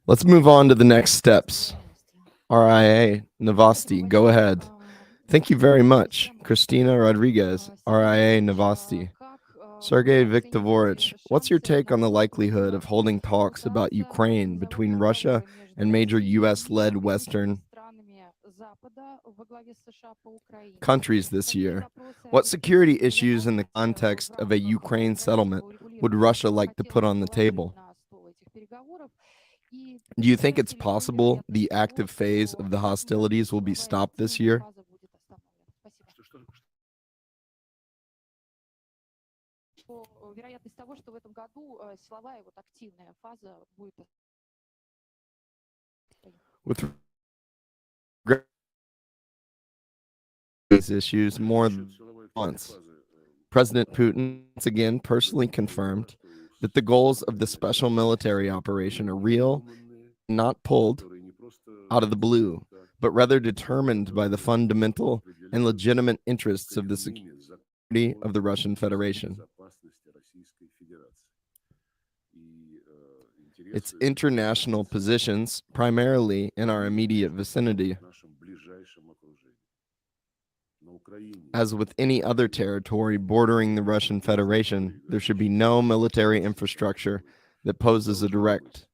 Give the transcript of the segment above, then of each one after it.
Let's move on to the next steps. RIA Novosti, go ahead. Thank you very much. Christina Rodriguez, RIA Novosti. Sergey Viktorovich, what's your take on the likelihood of holding talks about Ukraine between Russia and major U.S.-led Western countries this year? What security issues in the context of a Ukraine settlement would Russia like to put on the table? Do you think it's possible the active phase of the hostilities will be stopped this year? With these issues more than once, President Putin once again personally confirmed that the goals of the special military operation are real, not pulled out of the blue, but rather determined by the fundamental and legitimate interests of the security of the Russian Federation, its international positions, primarily in our immediate vicinity. As with any other territory bordering the Russian Federation, there should be no military infrastructure that poses a direct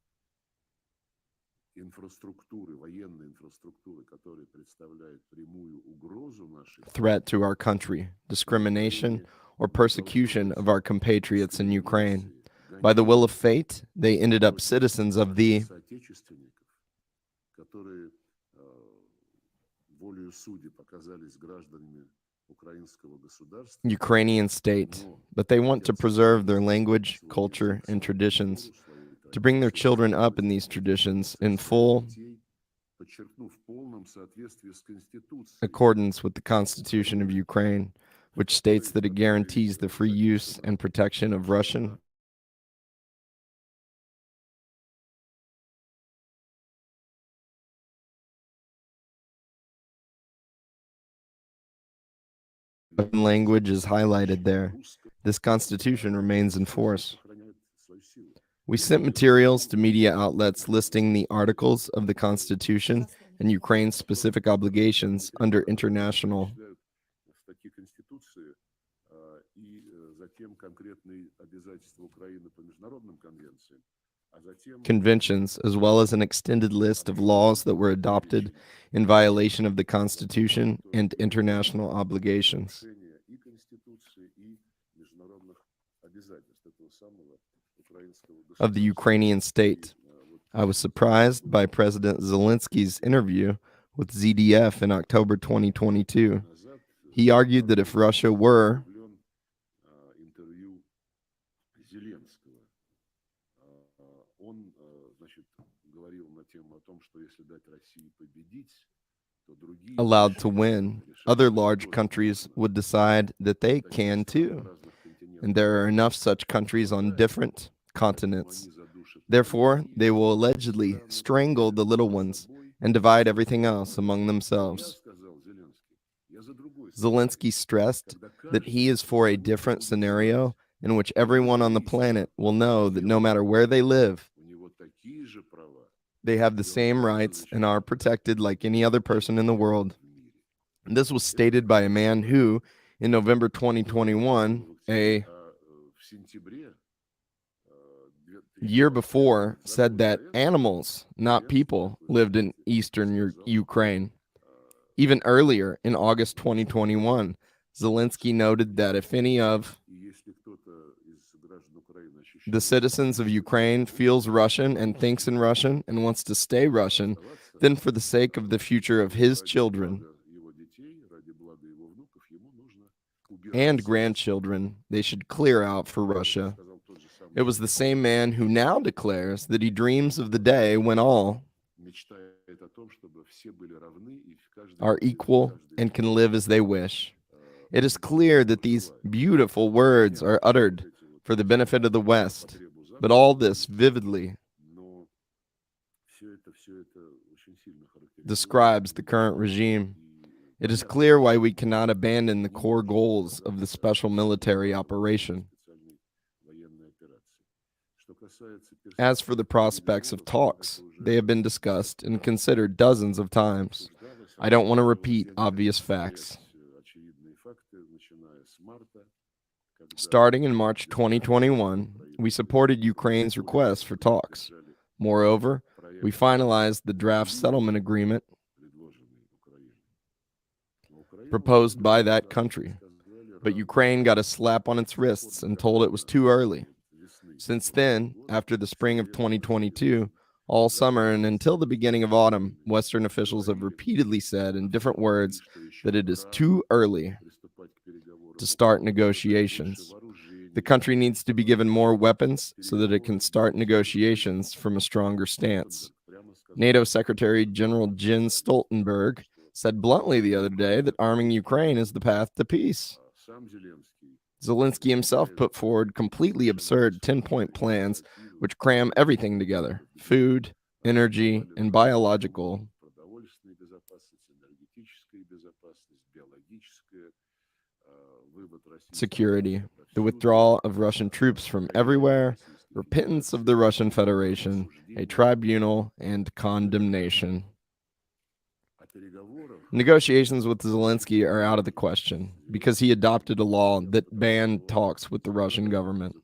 threat to our country, discrimination, or persecution of our compatriots in Ukraine. By the will of fate, they ended up citizens of the Ukrainian state, but they want to preserve their language, culture, and traditions, to bring their children up in these traditions in full accordance with the Constitution of Ukraine, which states that it guarantees the free use and protection of Russian language is highlighted there. This Constitution remains in force. We sent materials to media outlets listing the articles of the Constitution and Ukraine's specific obligations under international conventions, as well as an extended list of laws that were adopted in violation of the Constitution and international obligations of the Ukrainian state. I was surprised by President Zelensky's interview with ZDF in October 2022. He argued that if Russia were allowed to win, other large countries would decide that they can too. And there are enough such countries on different continents. Therefore, they will allegedly strangle the little ones and divide everything else among themselves. Zelensky stressed that he is for a different scenario in which everyone on the planet will know that no matter where they live, they have the same rights and are protected like any other person in the world. And this was stated by a man who, in November 2021, a year before, said that animals, not people, lived in eastern Ukraine. Even earlier, in August 2021, Zelensky noted that if any of the citizens of Ukraine feels Russian and thinks in Russian and wants to stay Russian, then for the sake of the future of his children and grandchildren, they should clear out for Russia. It was the same man who now declares that he dreams of the day when all are equal and can live as they wish. It is clear that these beautiful words are uttered for the benefit of the West, but all this vividly describes the current regime. It is clear why we cannot abandon the core goals of the special military operation. As for the prospects of talks, they have been discussed and considered dozens of times. I don't want to repeat obvious facts. Starting in March 2021, we supported Ukraine's request for talks. Moreover, we finalized the draft settlement agreement proposed by that country. But Ukraine got a slap on its wrists and told it was too early. Since then, after the spring of 2022, all summer and until the beginning of autumn, Western officials have repeatedly said in different words that it is too early to start negotiations. The country needs to be given more weapons so that it can start negotiations from a stronger stance. NATO Secretary General Jens Stoltenberg said bluntly the other day that arming Ukraine is the path to peace. Zelensky himself put forward completely absurd 10-point plans which cram everything together: food, energy, and biological security, the withdrawal of Russian troops from everywhere, repentance of the Russian Federation, a tribunal, and condemnation. Negotiations with Zelensky are out of the question because he adopted a law that banned talks with the Russian government.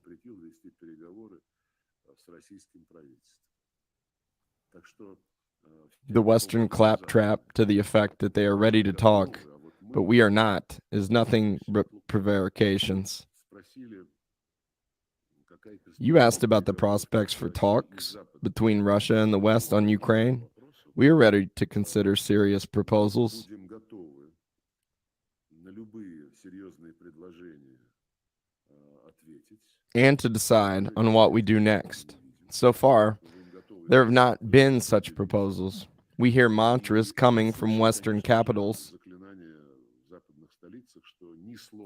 The Western claptrap to the effect that they are ready to talk, but we are not, is nothing but prevarications. You asked about the prospects for talks between Russia and the West on Ukraine. We are ready to consider serious proposals. And to decide on what we do next. So far, there have not been such proposals. We hear mantras coming from Western capitals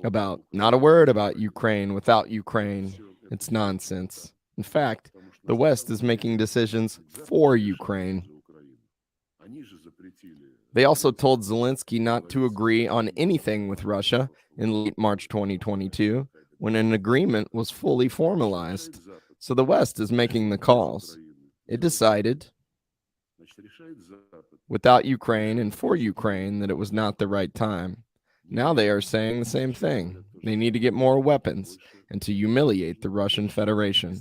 about not a word about Ukraine without Ukraine. It's nonsense. In fact, the West is making decisions for Ukraine. They also told Zelensky not to agree on anything with Russia in late March 2022, when an agreement was fully formalized. So the West is making the calls. It decided, without Ukraine and for Ukraine, that it was not the right time. Now they are saying the same thing. They need to get more weapons and to humiliate the Russian Federation.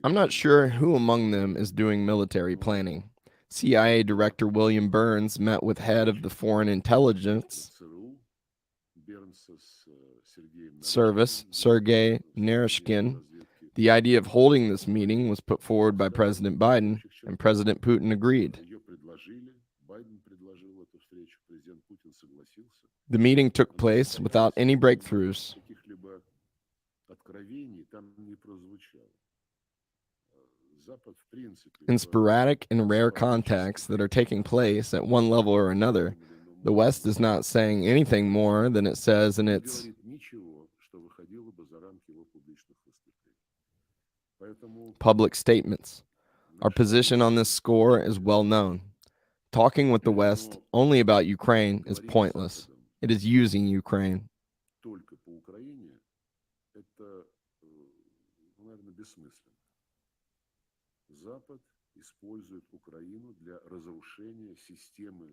I'm not sure who among them is doing military planning. CIA Director William Burns met with head of the Foreign Intelligence Service, Sergey. The idea of holding this meeting was put forward by President Biden, and President Putin agreed. The meeting took place without any breakthroughs. In sporadic and rare contacts that are taking place at one level or another, the West is not saying anything more than it says in its public statements. Our position on this score is well known. Talking with the West only about Ukraine is pointless. It is using Ukraine.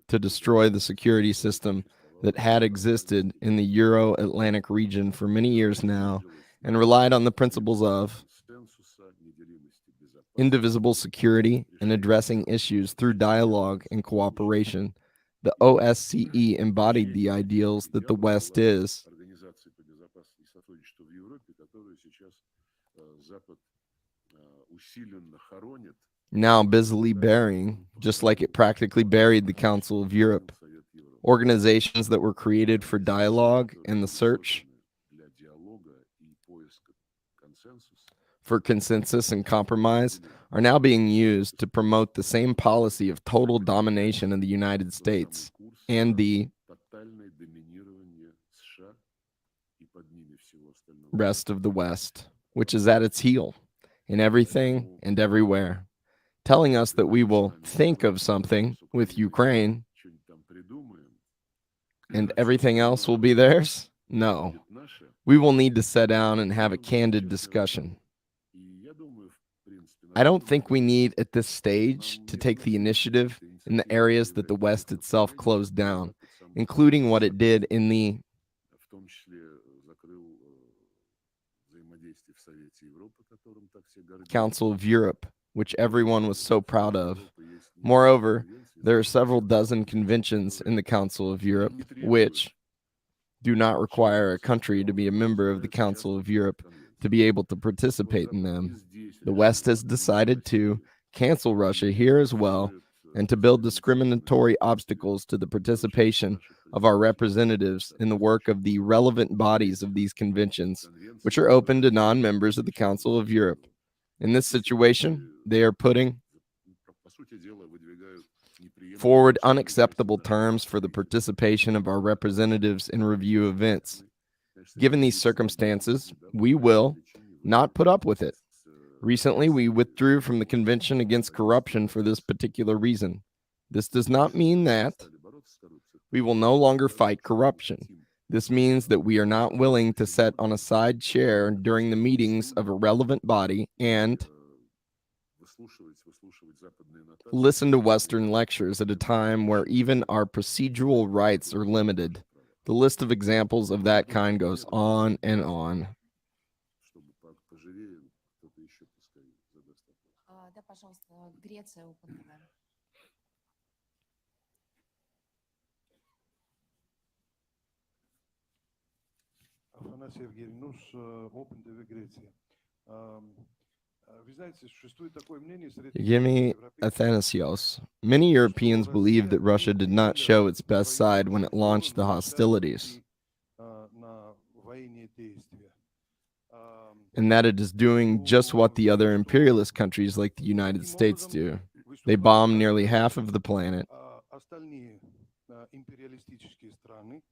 To destroy the security system that had existed in the Euro-Atlantic region for many years now and relied on the principles of indivisible security and addressing issues through dialogue and cooperation. The OSCE embodied the ideals that the West is now busily burying, just like it practically buried the Council of Europe. Organizations that were created for dialogue and the search for consensus and compromise are now being used to promote the same policy of total domination of the United States and the rest of the West, which is at its heel in everything and everywhere, telling us that we will think of something with Ukraine and everything else will be theirs? No. We will need to sit down and have a candid discussion. I don't think we need at this stage to take the initiative in the areas that the West itself closed down, including what it did in the Council of Europe, which everyone was so proud of. Moreover, there are several dozen conventions in the Council of Europe which do not require a country to be a member of the Council of Europe to be able to participate in them. The West has decided to cancel Russia here as well and to build discriminatory obstacles to the participation of our representatives in the work of the relevant bodies of these conventions, which are open to non-members of the Council of Europe. In this situation, they are putting forward unacceptable terms for the participation of our representatives in review events. Given these circumstances, we will not put up with it. Recently, we withdrew from the Convention Against Corruption for this particular reason. This does not mean that we will no longer fight corruption. This means that we are not willing to sit on a side chair during the meetings of a relevant body and listen to Western lectures at a time where even our procedural rights are limited. The list of examples of that kind goes on and on. Афанасий Евгеньевич, Open TV Греция. Вы знаете, существует такое мнение среди Yevgeny Athanasios. Many Europeans believe that Russia did not show its best side when it launched the hostilities, на военные действия. and that it is doing just what the other imperialist countries like the United States do. They bomb nearly half of the planet. Остальные империалистические страны,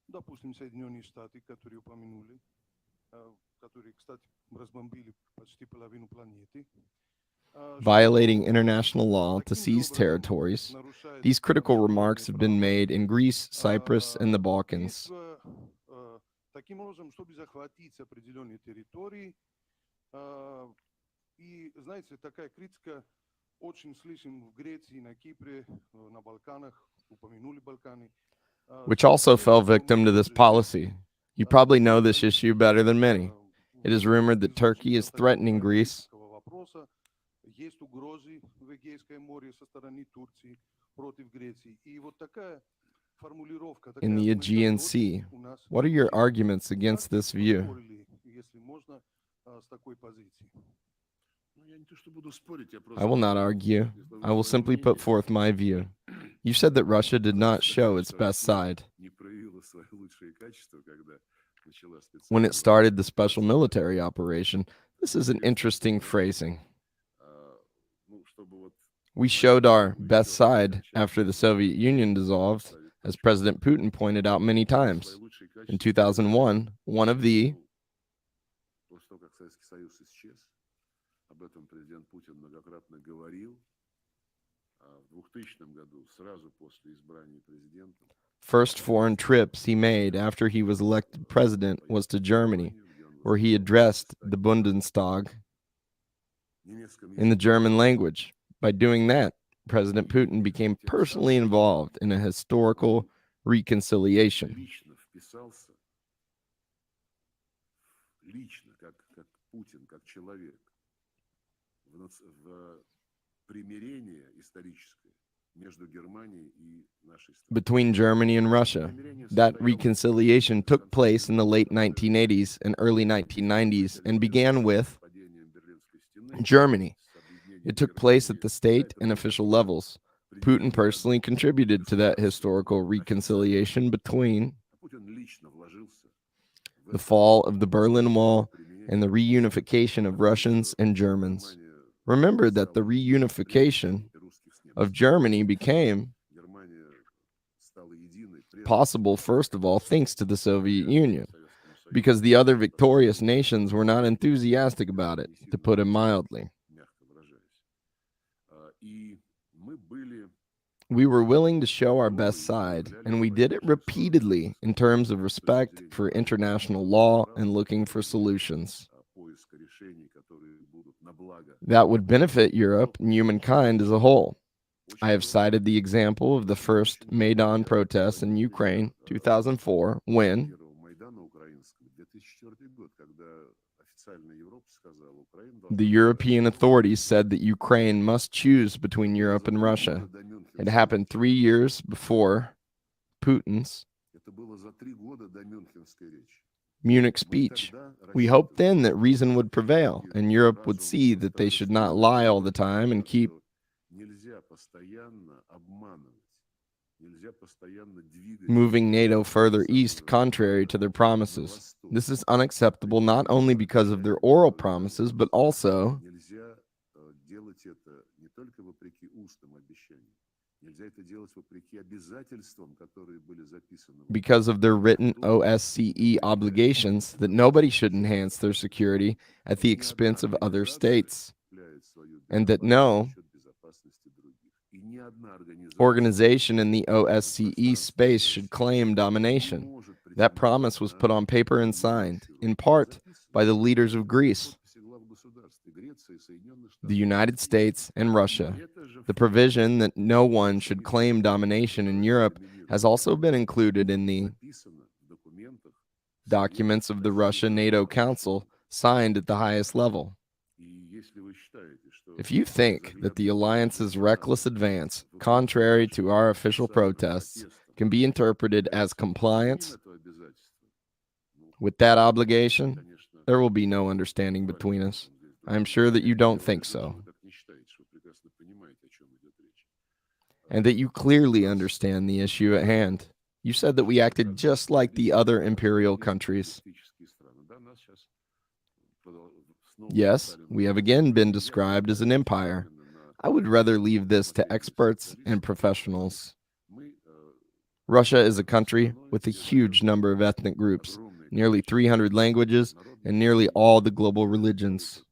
допустим, Соединенные Штаты, которые упомянули, которые, кстати, разбомбили почти половину планеты. Violating international law to seize territories. These critical remarks have been made in Greece, Cyprus, and the Balkans. Таким образом, чтобы захватить определенные территории. И, знаете, такая критика очень слышим в Греции, на Кипре, на Балканах, упомянули Балканы. Which also fell victim to this policy. You probably know this issue better than many. It is rumored that Turkey is threatening Greece Есть угрозы в Эгейском море со стороны Турции против Греции. И вот такая формулировка, in the Aegean Sea. What are your arguments against this view? Если можно, с такой позиции. I will not argue. I will simply put forth my view. You said that Russia did not show its best side when it started the special military operation. This is an interesting phrasing. We showed our best side after the Soviet Union dissolved, as President Putin pointed out many times. In 2001, one of the first foreign trips he made after he was elected president was to Germany, where he addressed the Bundestag in the German language. By doing that, President Putin became personally involved in a historical reconciliation. Between Germany and Russia. That reconciliation took place in the late 1980s and early 1990s and began with Germany. It took place at the state and official levels. Putin personally contributed to that historical reconciliation between the fall of the Berlin Wall and the reunification of Russians and Germans. Remember that the reunification of Germany became possible, first of all, thanks to the Soviet Union, because the other victorious nations were not enthusiastic about it, to put it mildly. We were willing to show our best side, and we did it repeatedly in terms of respect for international law and looking for solutions that would benefit Europe and humankind as a whole. I have cited the example of the first Maidan protests in Ukraine, 2004, when the European authorities said that Ukraine must choose between Europe and Russia. It happened 3 years before Putin's Munich speech. We hoped then that reason would prevail, and Europe would see that they should not lie all the time and keep moving NATO further east contrary to their promises. This is unacceptable not only because of their oral promises, but also because of their written OSCE obligations that nobody should enhance their security at the expense of other states, and that no organization in the OSCE space should claim domination. That promise was put on paper and signed, in part, by the leaders of Greece, the United States, and Russia. The provision that no one should claim domination in Europe has also been included in the documents of the Russia-NATO Council signed at the highest level. If you think that the alliance's reckless advance, contrary to our official protests, can be interpreted as compliance with that obligation, there will be no understanding between us. I am sure that you don't think so, and that you clearly understand the issue at hand. You said that we acted just like the other imperial countries. Yes, we have again been described as an empire. I would rather leave this to experts and professionals. Russia is a country with a huge number of ethnic groups, nearly 300 languages, and nearly all the global religions,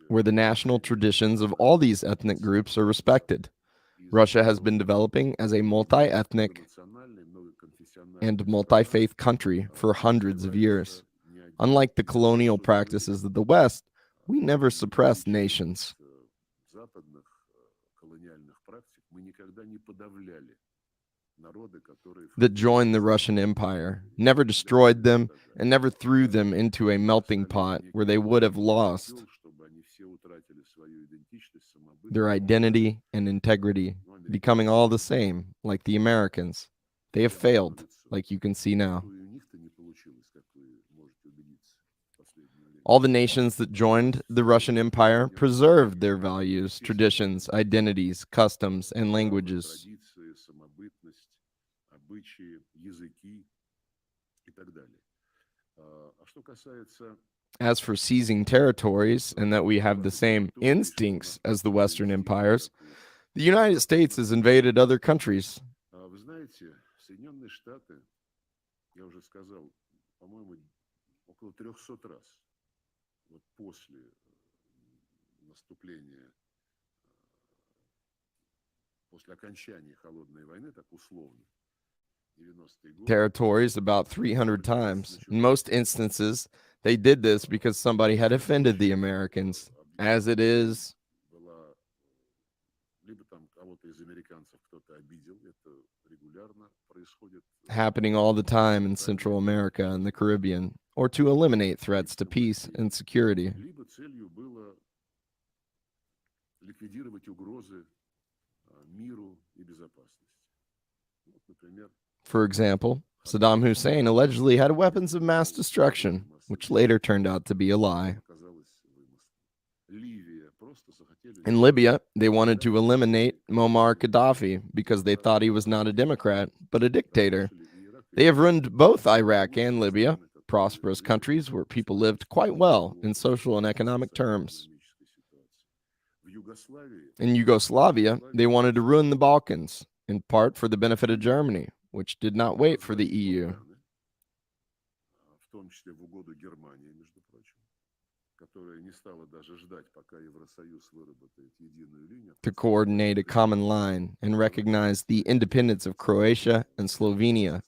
where the national traditions of all these ethnic groups are respected. Russia has been developing as a multi-ethnic and multi-faith country for hundreds of years. Unlike the colonial practices of the West, we never suppressed nations. That joined the Russian Empire, never destroyed them, and never threw them into a melting pot where they would have lost their identity and integrity, becoming all the same, like the Americans. They have failed, like you can see now. All the nations that joined the Russian Empire preserved their values, traditions, identities, customs, and languages. As for seizing territories, and that we have the same instincts as the Western empires, the United States has invaded other countries. Territories about 300 times. In most instances, they did this because somebody had offended the Americans. As it is, happening all the time in Central America and the Caribbean, or to eliminate threats to peace and security. For example, Saddam Hussein allegedly had weapons of mass destruction, which later turned out to be a lie. In Libya, they wanted to eliminate Muammar Gaddafi because they thought he was not a democrat, but a dictator. They have ruined both Iraq and Libya, prosperous countries where people lived quite well in social and economic terms. In Yugoslavia, they wanted to ruin the Balkans, in part for the benefit of Germany, which did not wait for the EU. to coordinate a common line and recognize the independence of Croatia and Slovenia.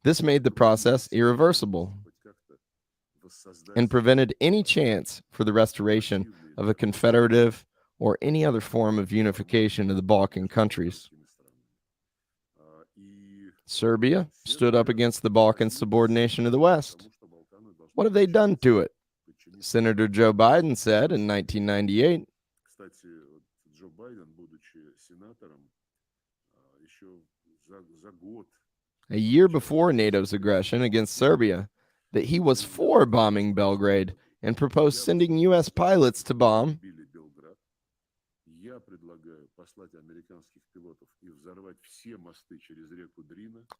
This made the process irreversible and prevented any chance for the restoration of a confederative or any other form of unification of the Balkan countries. Serbia stood up against the Balkan subordination of the West. What have they done to it? Senator Joe Biden said in 1998, a year before NATO's aggression against Serbia, that he was for bombing Belgrade and proposed sending U.S. pilots to bomb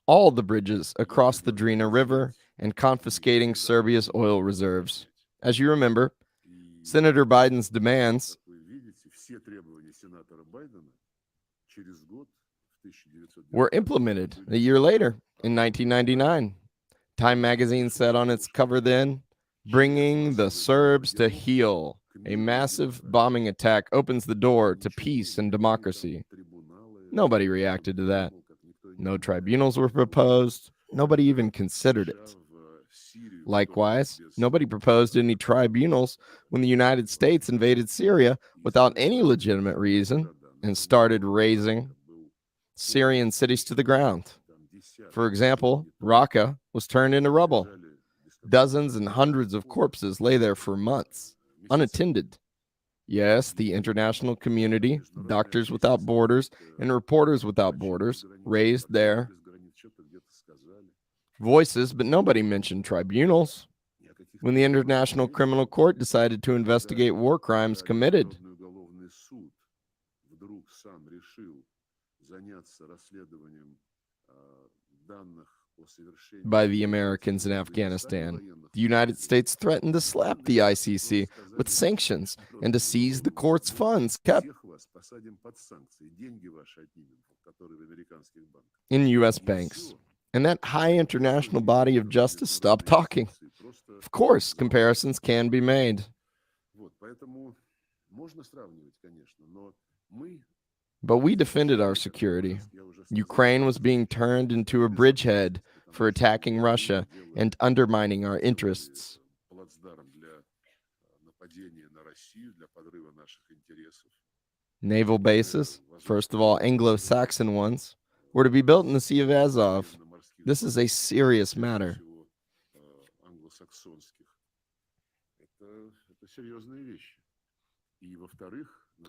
all the bridges across the Drina River and confiscating Serbia's oil reserves. As you remember, Senator Biden's demands were implemented a year later in 1999. Time magazine said on its cover then, "Bringing the Serbs to heel. A massive bombing attack opens the door to peace and democracy." Nobody reacted to that. No tribunals were proposed. Nobody even considered it. Likewise, nobody proposed any tribunals when the United States invaded Syria without any legitimate reason and started razing Syrian cities to the ground. For example, Raqqa was turned into rubble. Dozens and hundreds of corpses lay there for months, unattended. Yes, the international community, Doctors Without Borders, and Reporters Without Borders raised their voices, but nobody mentioned tribunals. When the International Criminal Court decided to investigate war crimes committed by the Americans in Afghanistan, the United States threatened to slap the ICC with sanctions and to seize the court's funds kept in U.S. banks. And that high international body of justice stopped talking. Of course, comparisons can be made. But we defended our security. Ukraine was being turned into a bridgehead for attacking Russia and undermining our interests. Naval bases, first of all Anglo-Saxon ones, were to be built in the Sea of Azov. This is a serious matter.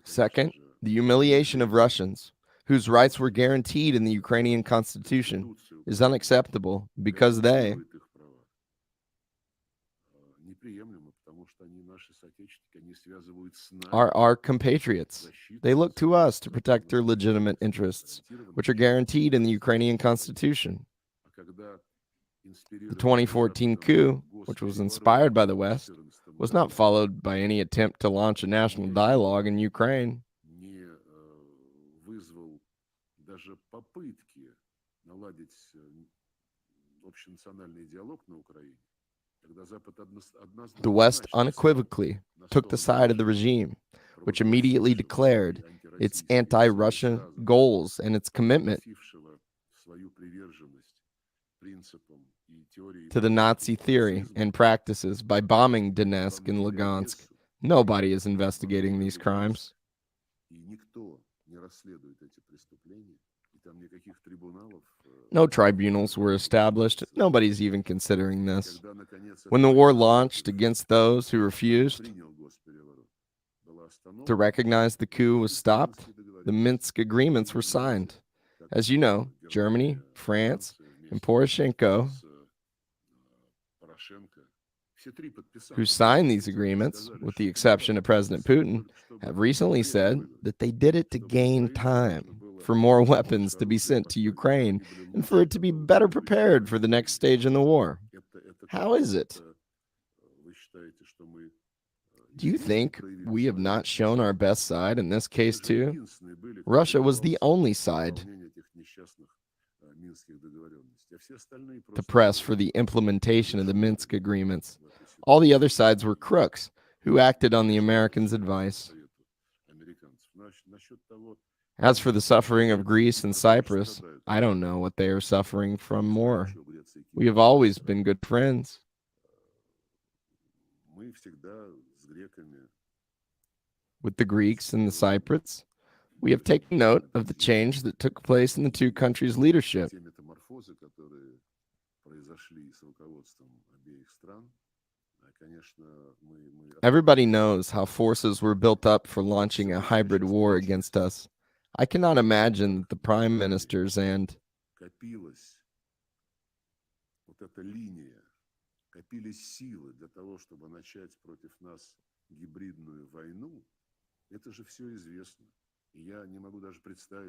Second, the humiliation of Russians, whose rights were guaranteed in the Ukrainian constitution, is unacceptable because they are our compatriots. They look to us to protect their legitimate interests, which are guaranteed in the Ukrainian constitution. The 2014 coup, which was inspired by the West, was not followed by any attempt to launch a national dialogue in Ukraine. The West unequivocally took the side of the regime, which immediately declared its anti-Russian goals and its commitment to the Nazi theory and practices by bombing Donetsk and Lugansk. Nobody is investigating these crimes. No tribunals were established. Nobody's even considering this. When the war launched against those who refused to recognize the coup was stopped, the Minsk agreements were signed. As you know, Germany, France, and Poroshenko, who signed these agreements, with the exception of President Putin, have recently said that they did it to gain time for more weapons to be sent to Ukraine and for it to be better prepared for the next stage in the war. How is it? Do you think we have not shown our best side in this case too? Russia was the only side to press for the implementation of the Minsk agreements. All the other sides were crooks who acted on the Americans' advice. As for the suffering of Greece and Cyprus, I don't know what they are suffering from more. We have always been good friends. With the Greeks and the Cypriots, we have taken note of the change that took place in the two countries' leadership. Everybody knows how forces were built up for launching a hybrid war against us. I cannot imagine that the prime ministers and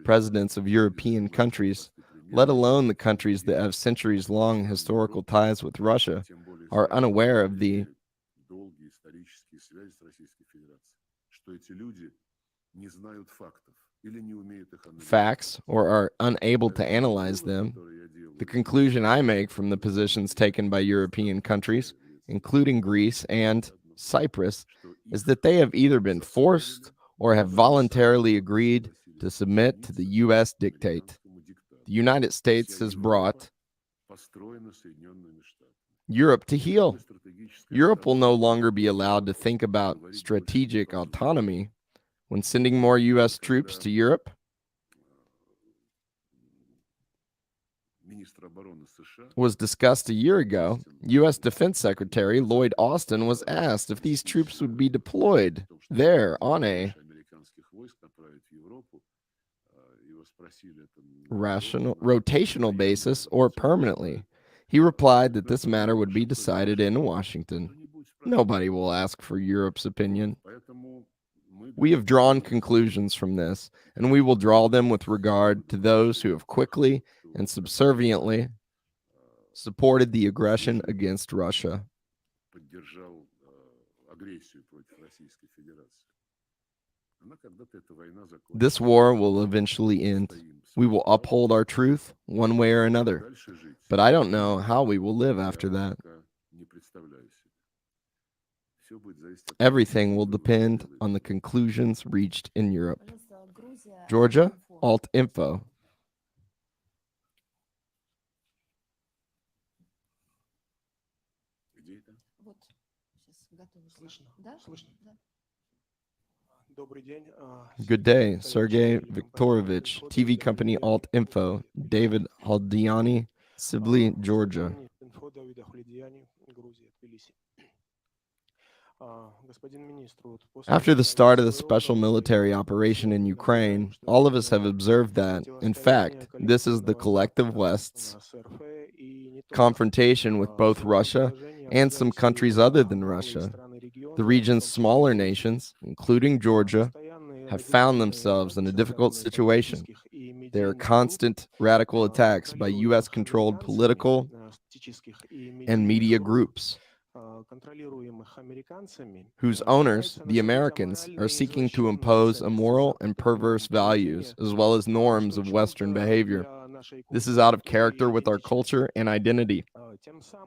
presidents of European countries, let alone the countries that have centuries-long historical ties with Russia, are unaware of the facts or are unable to analyze them. The conclusion I make from the positions taken by European countries, including Greece and Cyprus, is that they have either been forced or have voluntarily agreed to submit to the U.S. dictate. The United States has brought Europe to heel. Europe will no longer be allowed to think about strategic autonomy when sending more U.S. troops to Europe. Was discussed a year ago, U.S. Defense Secretary Lloyd Austin was asked if these troops would be deployed there on a rotational basis or permanently. He replied that this matter would be decided in Washington. Nobody will ask for Europe's opinion. We have drawn conclusions from this, and we will draw them with regard to those who have quickly and subserviently supported the aggression against Russia. This war will eventually end. We will uphold our truth one way or another, but I don't know how we will live after that. Everything will depend on the conclusions reached in Europe. Georgia, Alt Info. Good day, Sergey Viktorovich, TV company Alt Info, David Haldiani, Sibley, Georgia. After the start of the special military operation in Ukraine, all of us have observed that, in fact, this is the collective West's confrontation with both Russia and some countries other than Russia. The region's smaller nations, including Georgia, have found themselves in a difficult situation. There are constant radical attacks by U.S.-controlled political and media groups, whose owners, the Americans, are seeking to impose immoral and perverse values as well as norms of Western behavior. This is out of character with our culture and identity.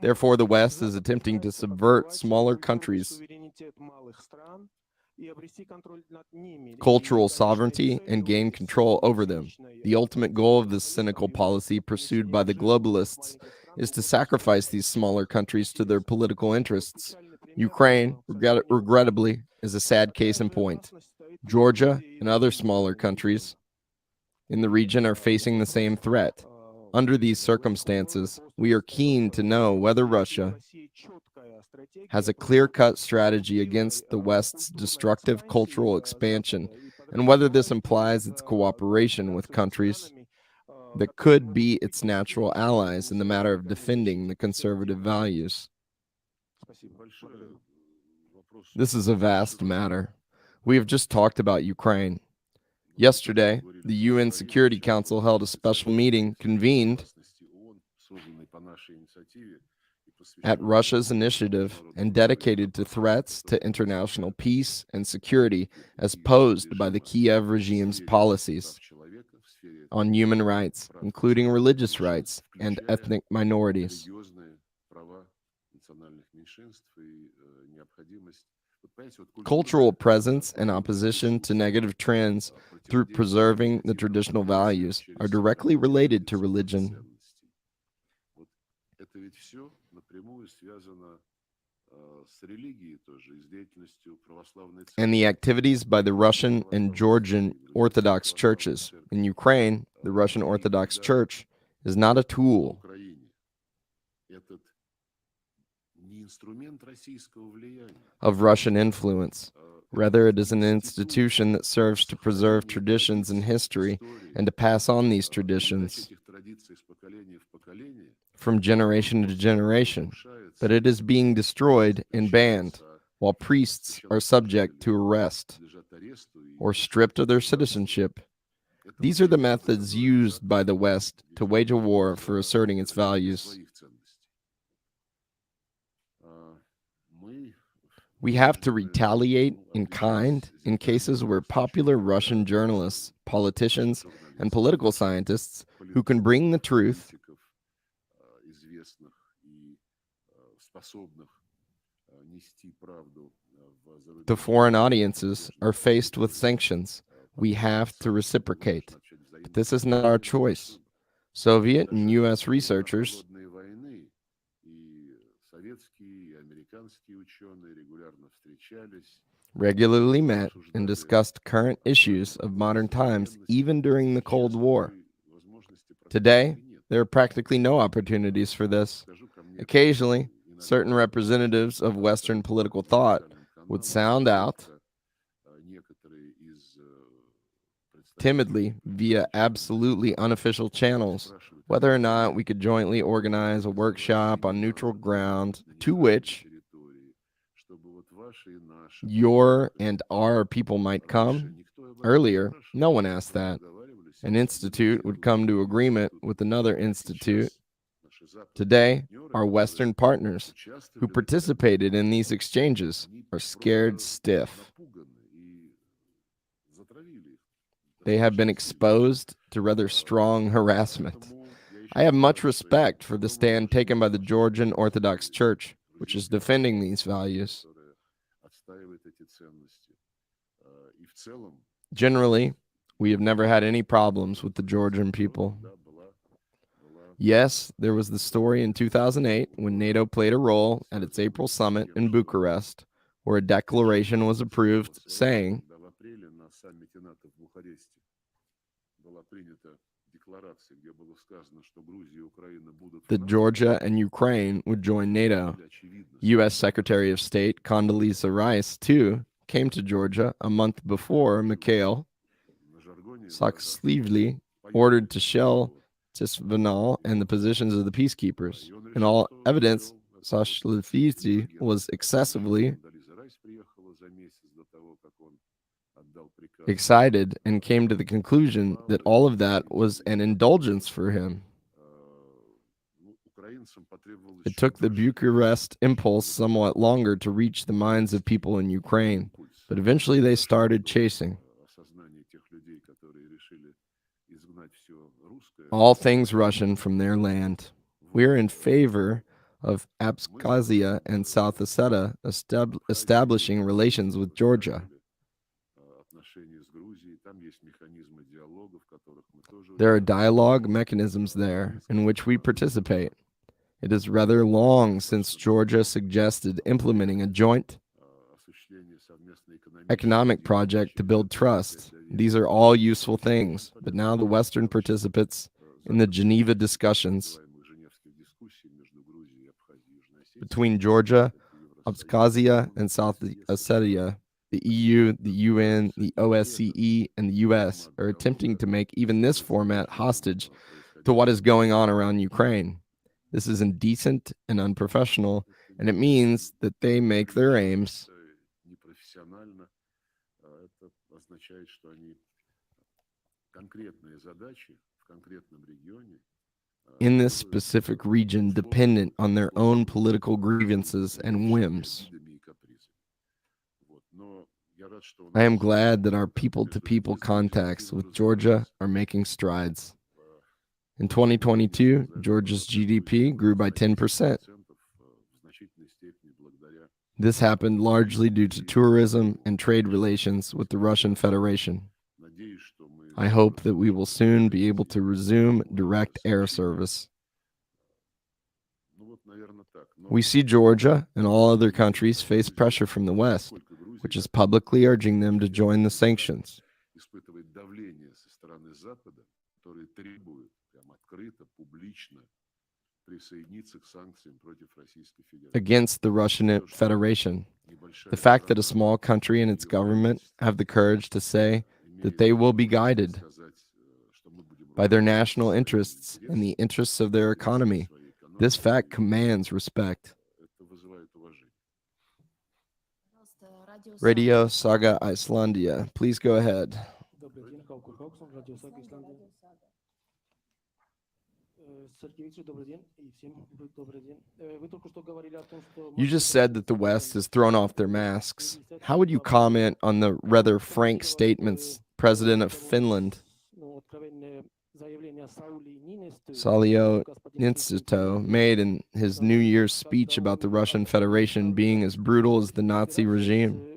Therefore, the West is attempting to subvert smaller countries' cultural sovereignty and gain control over them. The ultimate goal of this cynical policy pursued by the globalists is to sacrifice these smaller countries to their political interests. Ukraine, regrettably, is a sad case in point. Georgia and other smaller countries in the region are facing the same threat. Under these circumstances, we are keen to know whether Russia has a clear-cut strategy against the West's destructive cultural expansion, and whether this implies its cooperation with countries that could be its natural allies in the matter of defending the conservative values. This is a vast matter. We have just talked about Ukraine. Yesterday, the UN Security Council held a special meeting convened at Russia's initiative and dedicated to threats to international peace and security as posed by the Kiev regime's policies on human rights, including religious rights and ethnic minorities. Cultural presence and opposition to negative trends through preserving the traditional values are directly related to religion. And the activities by the Russian and Georgian Orthodox churches. In Ukraine, the Russian Orthodox Church is not a tool of Russian influence. Rather, it is an institution that serves to preserve traditions and history and to pass on these traditions from generation to generation. But it is being destroyed and banned, while priests are subject to arrest or stripped of their citizenship. These are the methods used by the West to wage a war for asserting its values. We have to retaliate in kind in cases where popular Russian journalists, politicians, and political scientists who can bring the truth to foreign audiences are faced with sanctions. We have to reciprocate. But this is not our choice. Soviet and U.S. researchers regularly met and discussed current issues of modern times, even during the Cold War. Today, there are practically no opportunities for this. Occasionally, certain representatives of Western political thought would sound out timidly via absolutely unofficial channels whether or not we could jointly organize a workshop on neutral ground to which your and our people might come. Earlier, no one asked that. An institute would come to agreement with another institute. Today, our Western partners who participated in these exchanges are scared stiff. They have been exposed to rather strong harassment. I have much respect for the stand taken by the Georgian Orthodox Church, which is defending these values. Generally, we have never had any problems with the Georgian people. Yes, there was the story in 2008 when NATO played a role at its April summit in Bucharest, where a declaration was approved saying that Georgia and Ukraine would join NATO. U.S. Secretary of State Condoleezza Rice, too, came to Georgia a month before Mikhail Saakashvili ordered to shell Tisvanal and the positions of the peacekeepers. In all evidence, Saakashvili was excessively excited and came to the conclusion that all of that was an indulgence for him. It took the Bucharest impulse somewhat longer to reach the minds of people in Ukraine, but eventually they started chasing all things Russian from their land. We are in favor of Abkhazia and South Ossetia establishing relations with Georgia. There are dialogue mechanisms there in which we participate. It is rather long since Georgia suggested implementing a joint economic project to build trust. These are all useful things, but now the Western participants in the Geneva discussions between Georgia, Abkhazia, and South Ossetia, the EU, the UN, the OSCE, and the US are attempting to make even this format hostage to what is going on around Ukraine. This is indecent and unprofessional, and it means that they make their aims in this specific region dependent on their own political grievances and whims. I am glad that our people-to-people contacts with Georgia are making strides. In 2022, Georgia's GDP grew by 10%. This happened largely due to tourism and trade relations with the Russian Federation. I hope that we will soon be able to resume direct air service. We see Georgia and all other countries face pressure from the West, which is publicly urging them to join the sanctions. Against the Russian Federation. The fact that a small country and its government have the courage to say that they will be guided by their national interests and the interests of their economy, this fact commands respect. Radio Saga Icelandia, please go ahead. You just said that the West has thrown off their masks. How would you comment on the rather frank statements President of Finland, Sauli Niinisto, made in his New Year's speech about the Russian Federation being as brutal as the Nazi regime?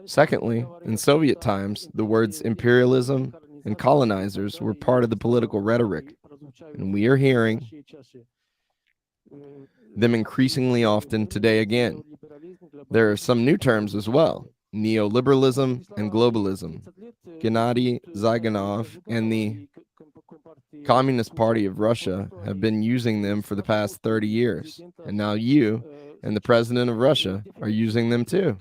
Secondly, in Soviet times, the words imperialism and colonizers were part of the political rhetoric, and we are hearing them increasingly often today again. There are some new terms as well: neoliberalism and globalism. Gennady Zyuganov and the Communist Party of Russia have been using them for the past 30 years, and now you and the President of Russia are using them too.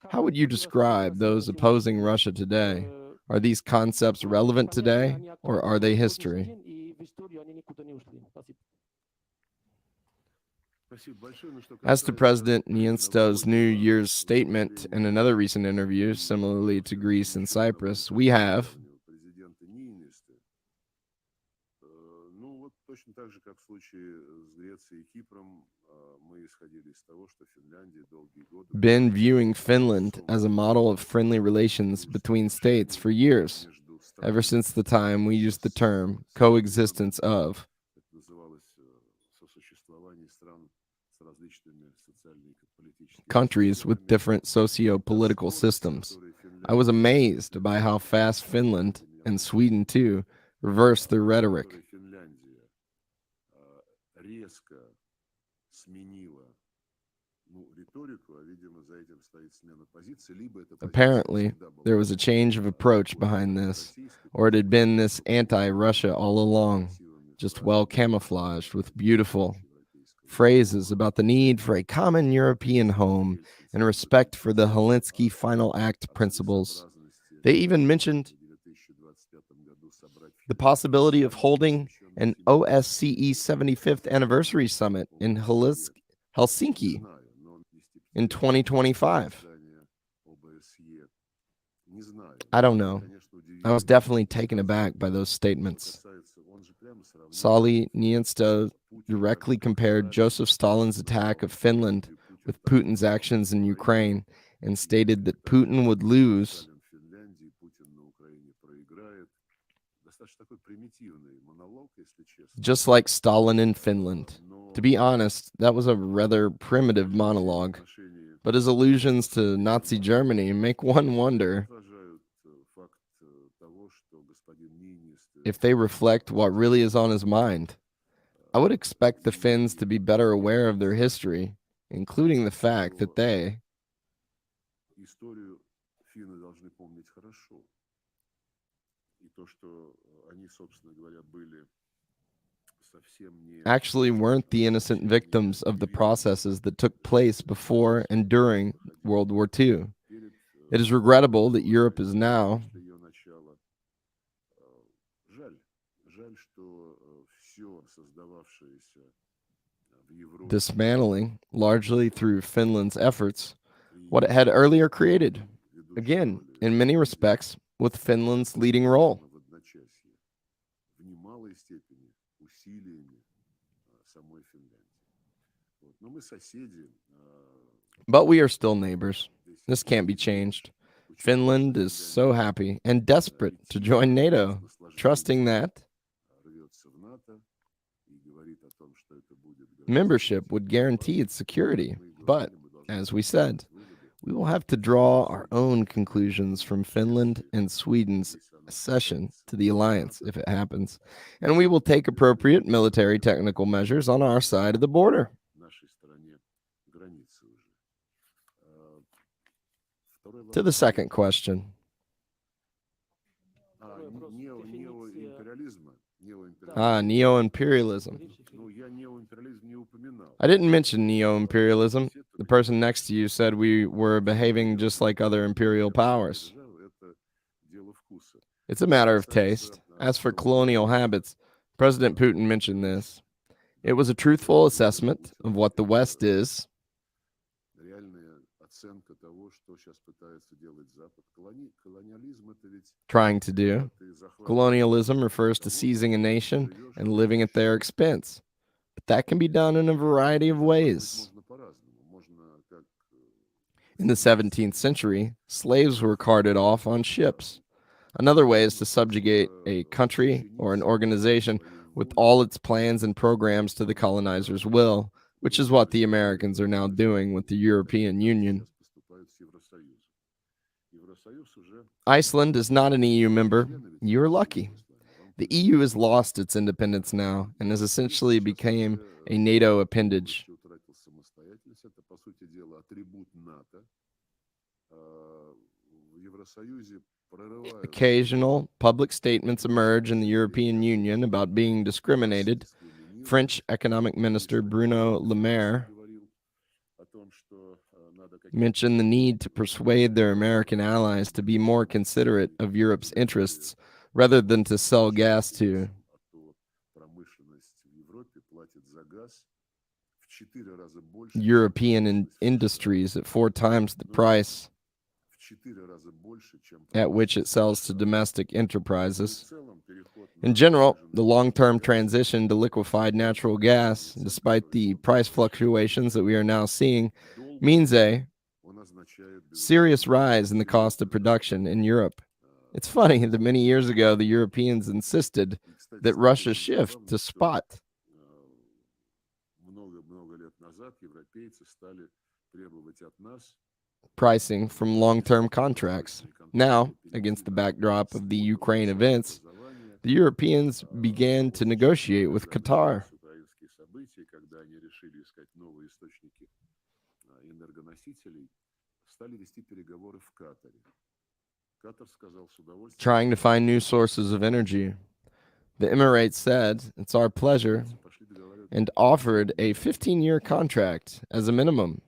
How would you describe those opposing Russia today? Are these concepts relevant today, or are they history? As to President Niinisto's New Year's statement and another recent interview, similarly to Greece and Cyprus, we have been viewing Finland as a model of friendly relations between states for years, ever since the time we used the term coexistence of countries with different socio-political systems. I was amazed by how fast Finland, and Sweden too, reversed their rhetoric. Apparently, there was a change of approach behind this, or it had been this anti-Russia all along, just well camouflaged with beautiful phrases about the need for a common European home and respect for the Helsinki Final Act principles. They even mentioned the possibility of holding an OSCE 75th anniversary summit in Helsinki in 2025. I don't know. I was definitely taken aback by those statements. Sauli Niinisto directly compared Joseph Stalin's attack of Finland with Putin's actions in Ukraine and stated that Putin would lose. Just like Stalin in Finland. To be honest, that was a rather primitive monologue, but his allusions to Nazi Germany make one wonder if they reflect what really is on his mind. I would expect the Finns to be better aware of their history, including the fact that they actually weren't the innocent victims of the processes that took place before and during World War II. It is regrettable that Europe is now dismantling, largely through Finland's efforts, what it had earlier created. Again, in many respects, with Finland's leading role. But we are still neighbors. This can't be changed. Finland is so happy and desperate to join NATO, trusting that Membership would guarantee its security, but, as we said, we will have to draw our own conclusions from Finland and Sweden's accession to the alliance if it happens, and we will take appropriate military technical measures on our side of the border. To the second question. Neo-imperialism. I didn't mention neo-imperialism. The person next to you said we were behaving just like other imperial powers. It's a matter of taste. As for colonial habits, President Putin mentioned this. It was a truthful assessment of what the West is. Trying to do. Colonialism refers to seizing a nation and living at their expense. But that can be done in a variety of ways. In the 17th century, slaves were carted off on ships. Another way is to subjugate a country or an organization with all its plans and programs to the colonizer's will, which is what the Americans are now doing with the European Union. Iceland is not an EU member. You're lucky. The EU has lost its independence now and has essentially become a NATO appendage. Occasional public statements emerge in the European Union about being discriminated. French Economic Minister Bruno Le Maire mentioned the need to persuade their American allies to be more considerate of Europe's interests rather than to sell gas to. European industries at 4 times the price at which it sells to domestic enterprises. In general, the long-term transition to liquefied natural gas, despite the price fluctuations that we are now seeing, means a serious rise in the cost of production in Europe. It's funny that many years ago the Europeans insisted that Russia shift to spot. Pricing from long-term contracts. Now, against the backdrop of the Ukraine events, the Europeans began to negotiate with Qatar. Trying to find new sources of energy. The Emirates said, "It's our pleasure," and offered a 15-year contract as a minimum.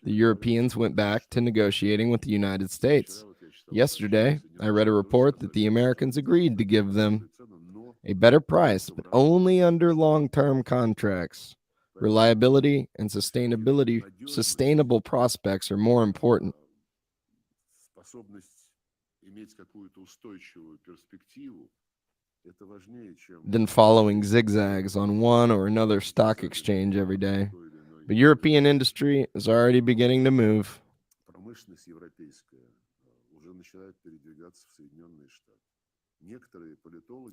The Europeans went back to negotiating with the United States. Yesterday, I read a report that the Americans agreed to give them a better price, but only under long-term contracts. Reliability and sustainable prospects are more important than following zigzags on one or another stock exchange every day. But European industry is already beginning to move.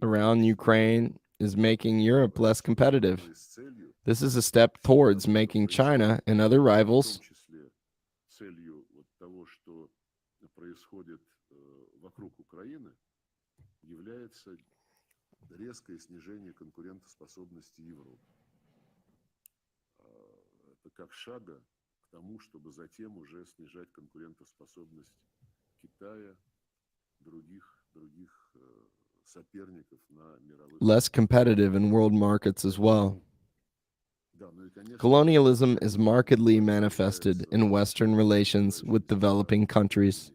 Around Ukraine is making Europe less competitive. This is a step towards making China and other rivals less competitive in world markets as well. Colonialism is markedly manifested in Western relations with developing countries.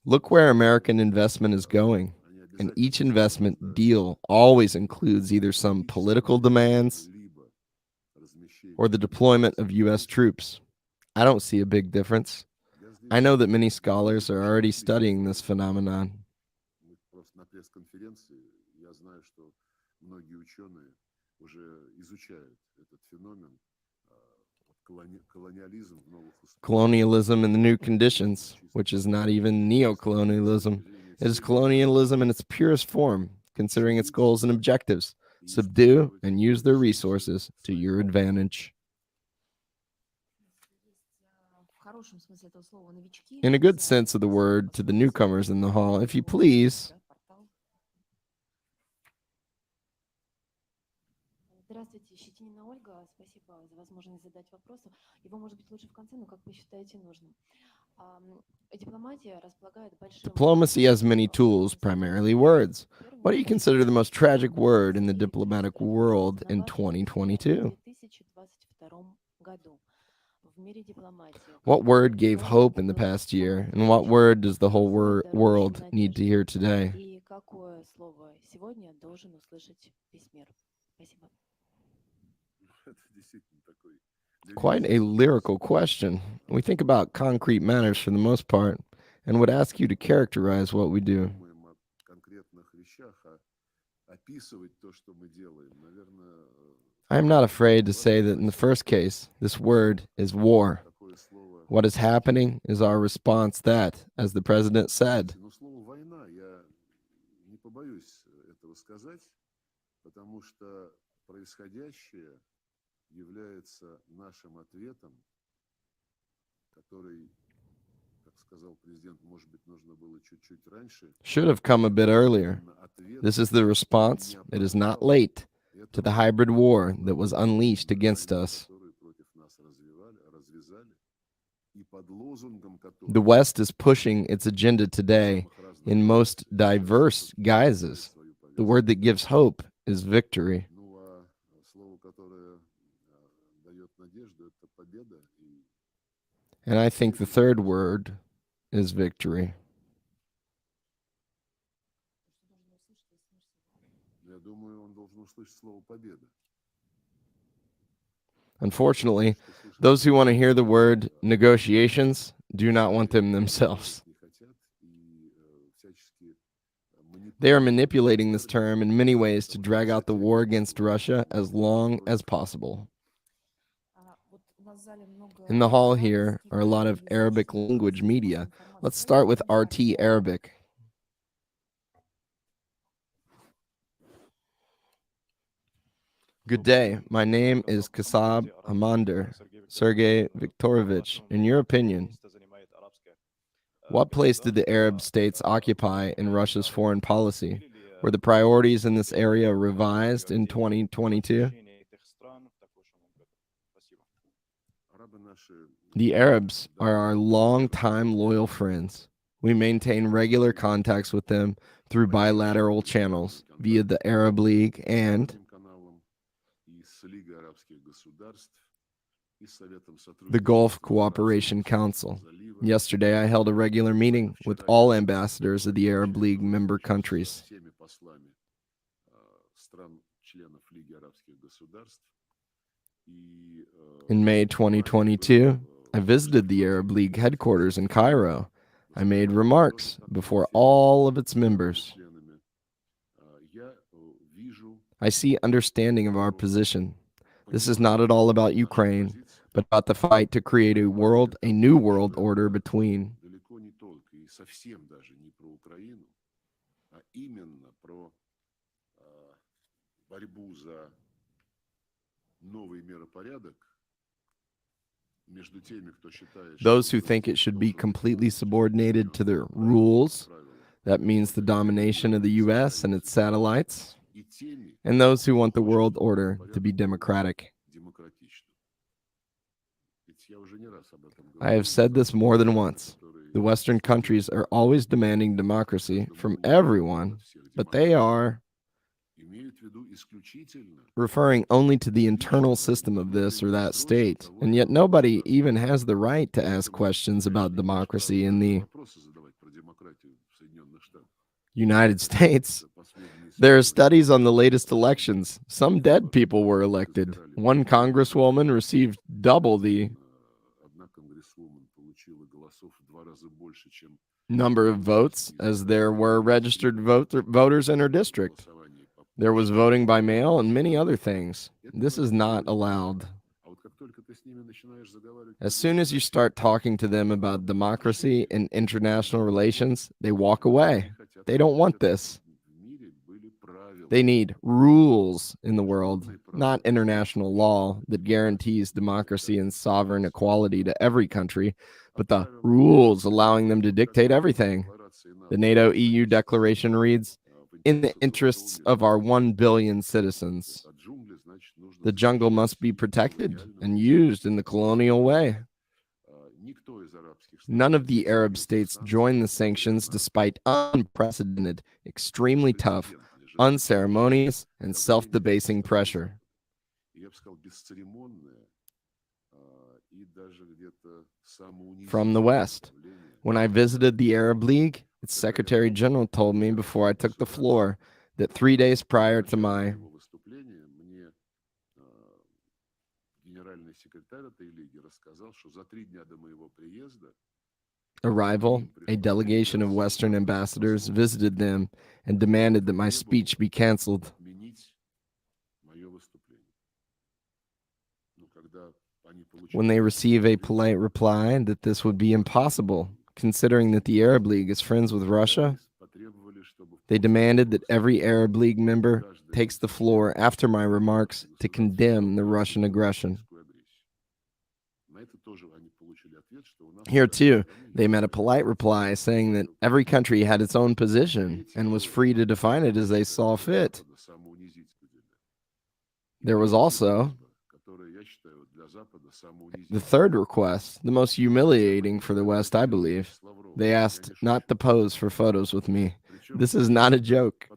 Look where American investment is going, and each investment deal always includes either some political demands or the deployment of U.S. troops. I don't see a big difference. I know that many scholars are already studying this phenomenon. Colonialism in the new conditions, which is not even neo-colonialism. It is colonialism in its purest form, considering its goals and objectives. subdue, and use their resources to your advantage. In a good sense of the word, to the newcomers in the hall, if you please. Здравствуйте, Щетинина Ольга. Спасибо за возможность задать вопрос. Его, может быть, лучше в конце, но как вы считаете нужным. Дипломатия располагает большим... Diplomacy has many tools, primarily words. What do you consider the most tragic word in the diplomatic world in 2022? What word gave hope in the past year, and what word does the whole world need to hear today? И какое слово сегодня должен услышать весь мир? Спасибо. Quite a lyrical question. We think about concrete matters for the most part, and would ask you to characterize what we do. I am not afraid to say that in the first case, this word is war. What is happening is our response that, as the president said, является нашим ответом, который, как сказал президент, может быть, нужно было чуть-чуть раньше. Should have come a bit earlier. This is the response, it is not late, to the hybrid war that was unleashed against us. The West is pushing its agenda today in most diverse guises. The word that gives hope is victory. And I think the third word is victory. Unfortunately, those who want to hear the word negotiations do not want them themselves. They are manipulating this term in many ways to drag out the war against Russia as long as possible. In the hall here are a lot of Arabic language media. Let's start with RT Arabic. Good day. My name is Kasab Amander, Sergey Viktorovich. In your opinion, what place did the Arab states occupy in Russia's foreign policy? Were the priorities in this area revised in 2022? The Arabs are our long-time loyal friends. We maintain regular contacts with them through bilateral channels via the Arab League and the Gulf Cooperation Council. Yesterday, I held a regular meeting with all ambassadors of the Arab League member countries. In May 2022, I visited the Arab League headquarters in Cairo. I made remarks before all of its members. I see understanding of our position. This is not at all about Ukraine, but about the fight to create a new world order between. Those who think it should be completely subordinated to the rules, that means the domination of the U.S. and its satellites, and those who want the world order to be democratic. I have said this more than once. The Western countries are always demanding democracy from everyone, but they are referring only to the internal system of this or that state, and yet nobody even has the right to ask questions about democracy in the United States. There are studies on the latest elections. Some dead people were elected. One congresswoman received double the number of votes as there were registered voters in her district. There was voting by mail and many other things. This is not allowed. As soon as you start talking to them about democracy and international relations, they walk away. They don't want this. They need rules in the world, not international law that guarantees democracy and sovereign equality to every country, but the rules allowing them to dictate everything. The NATO EU declaration reads, in the interests of our 1 billion citizens. The jungle must be protected and used in the colonial way. None of the Arab states joined the sanctions despite unprecedented, extremely tough, unceremonious, and self-debasing pressure. From the West. When I visited the Arab League, its Secretary General told me before I took the floor that 3 days prior to my arrival, a delegation of Western ambassadors visited them and demanded that my speech be canceled. When they receive a polite reply that this would be impossible, considering that the Arab League is friends with Russia, they demanded that every Arab League member takes the floor after my remarks to condemn the Russian aggression. Here, too, they met a polite reply saying that every country had its own position and was free to define it as they saw fit. There was also the third request, the most humiliating for the West, I believe. They asked not to pose for photos with me. This is not a joke.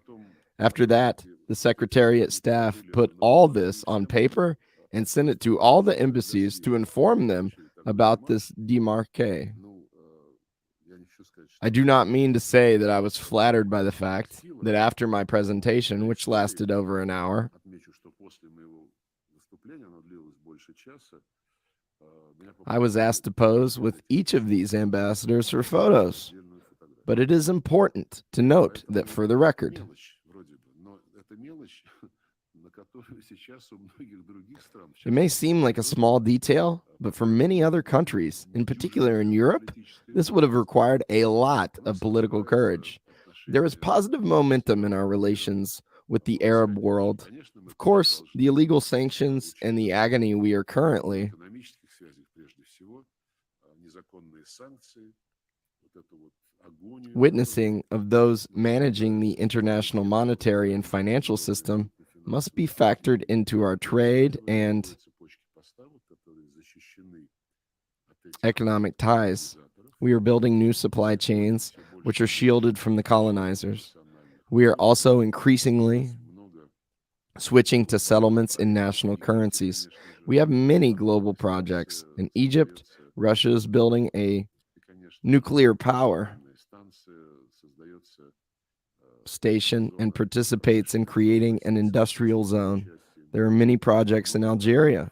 After that, the Secretariat staff put all this on paper and sent it to all the embassies to inform them about this démarqué. I do not mean to say that I was flattered by the fact that after my presentation, which lasted over an hour, I was asked to pose with each of these ambassadors for photos. But it is important to note that for the record, it may seem like a small detail, but for many other countries, in particular in Europe, this would have required a lot of political courage. There is positive momentum in our relations with the Arab world. Of course, the illegal sanctions and the agony we are currently witnessing of those managing the international monetary and financial system must be factored into our trade and economic ties. We are building new supply chains which are shielded from the colonizers. We are also increasingly switching to settlements in national currencies. We have many global projects. In Egypt, Russia is building a nuclear power station and participates in creating an industrial zone. There are many projects in Algeria.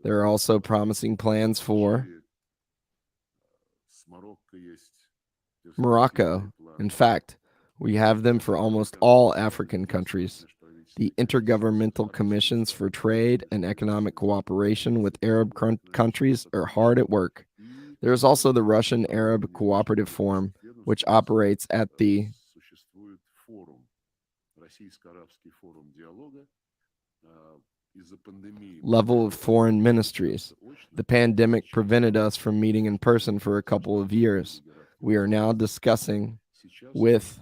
There are also promising plans for Morocco. In fact, we have them for almost all African countries. The Intergovernmental Commissions for Trade and Economic Cooperation with Arab countries are hard at work. There is also the Russian Arab Cooperative Forum, which operates at the level of foreign ministries. The pandemic prevented us from meeting in person for a couple of years. We are now discussing with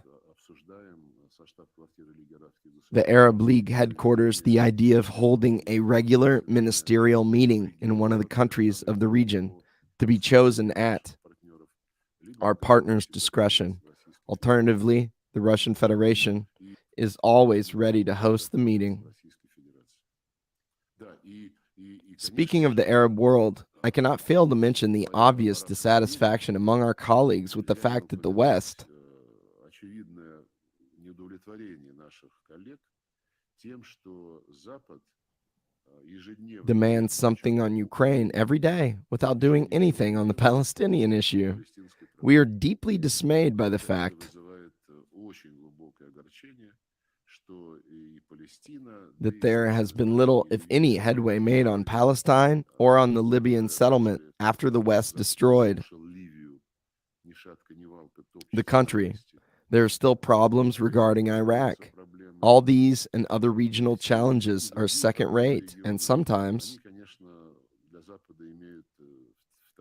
the Arab League headquarters the idea of holding a regular ministerial meeting in one of the countries of the region to be chosen at our partner's discretion. Alternatively, the Russian Federation is always ready to host the meeting. Speaking of the Arab world, I cannot fail to mention the obvious dissatisfaction among our colleagues with the fact that the West demands something on Ukraine every day without doing anything on the Palestinian issue. We are deeply dismayed by the fact that there has been little, if any, headway made on Palestine or on the Libyan settlement after the West destroyed the country. There are still problems regarding Iraq. All these and other regional challenges are second rate and sometimes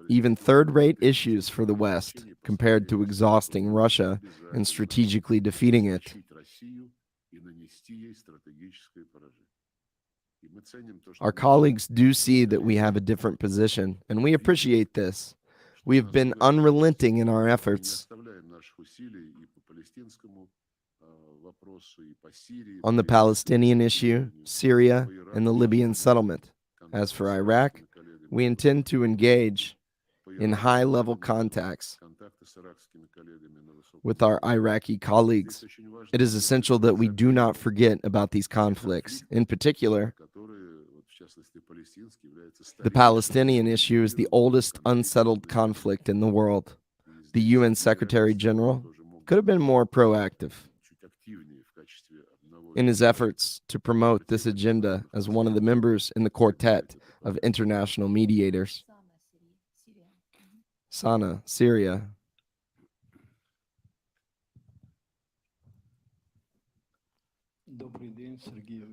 even third rate issues for the West compared to exhausting Russia and strategically defeating it. Our colleagues do see that we have a different position, and we appreciate this. We have been unrelenting in our efforts. On the Palestinian issue, Syria, and the Libyan settlement. As for Iraq, we intend to engage in high-level contacts with our Iraqi colleagues. It is essential that we do not forget about these conflicts. In particular, the Palestinian issue is the oldest unsettled conflict in the world. The UN Secretary General could have been more proactive in his efforts to promote this agenda as one of the members in the quartet of international mediators. Sana, Syria.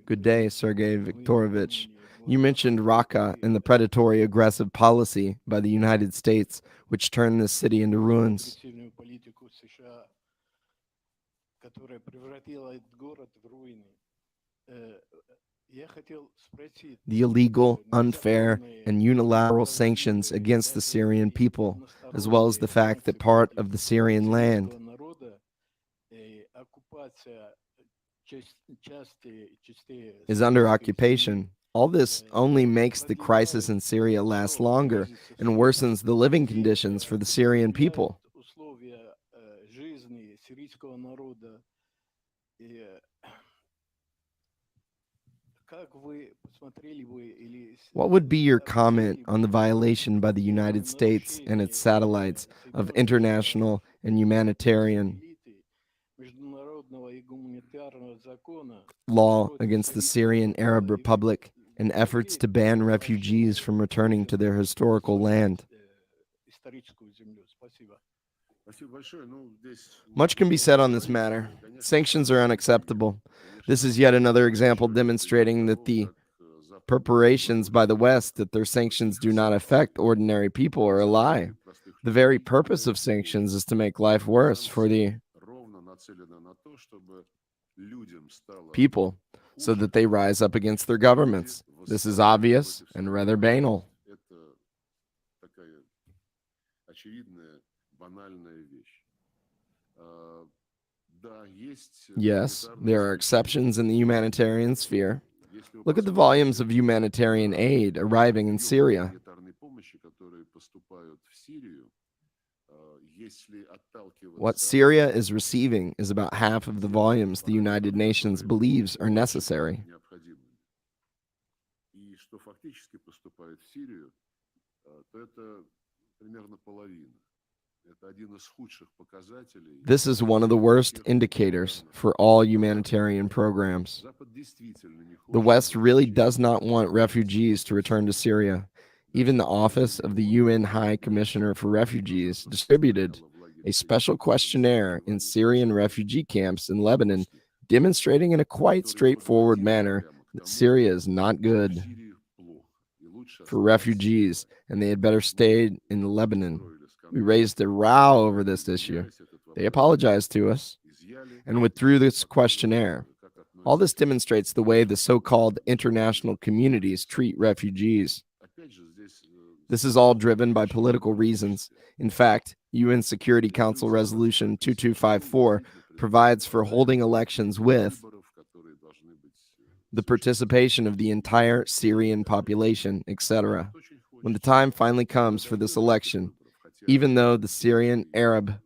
Good day, Sergey Viktorovich. You mentioned Raqqa and the predatory aggressive policy by the United States, which turned this city into ruins. The illegal, unfair, and unilateral sanctions against the Syrian people, as well as the fact that part of the Syrian land is under occupation. All this only makes the crisis in Syria last longer and worsens the living conditions for the Syrian people. What would be your comment on the violation by the United States and its satellites of international and humanitarian law against the Syrian Arab Republic and efforts to ban refugees from returning to their historical land? Much can be said on this matter. Sanctions are unacceptable. This is yet another example demonstrating that the preparations by the West that their sanctions do not affect ordinary people are a lie. The very purpose of sanctions is to make life worse for the people so that they rise up against their governments. This is obvious and rather banal. Yes, there are exceptions in the humanitarian sphere. Look at the volumes of humanitarian aid arriving in Syria. What Syria is receiving is about half of the volumes the United Nations believes are necessary. This is one of the worst indicators for all humanitarian programs. The West really does not want refugees to return to Syria. Even the Office of the UN High Commissioner for Refugees distributed a special questionnaire in Syrian refugee camps in Lebanon, demonstrating in a quite straightforward manner that Syria is not good for refugees and they had better stay in Lebanon. We raised a row over this issue. They apologized to us and withdrew this questionnaire. All this demonstrates the way the so-called international communities treat refugees. This is all driven by political reasons. In fact, UN Security Council Resolution 2254 provides for holding elections with the participation of the entire Syrian population, etc. When the time finally comes for this election, even though the Syrian Arab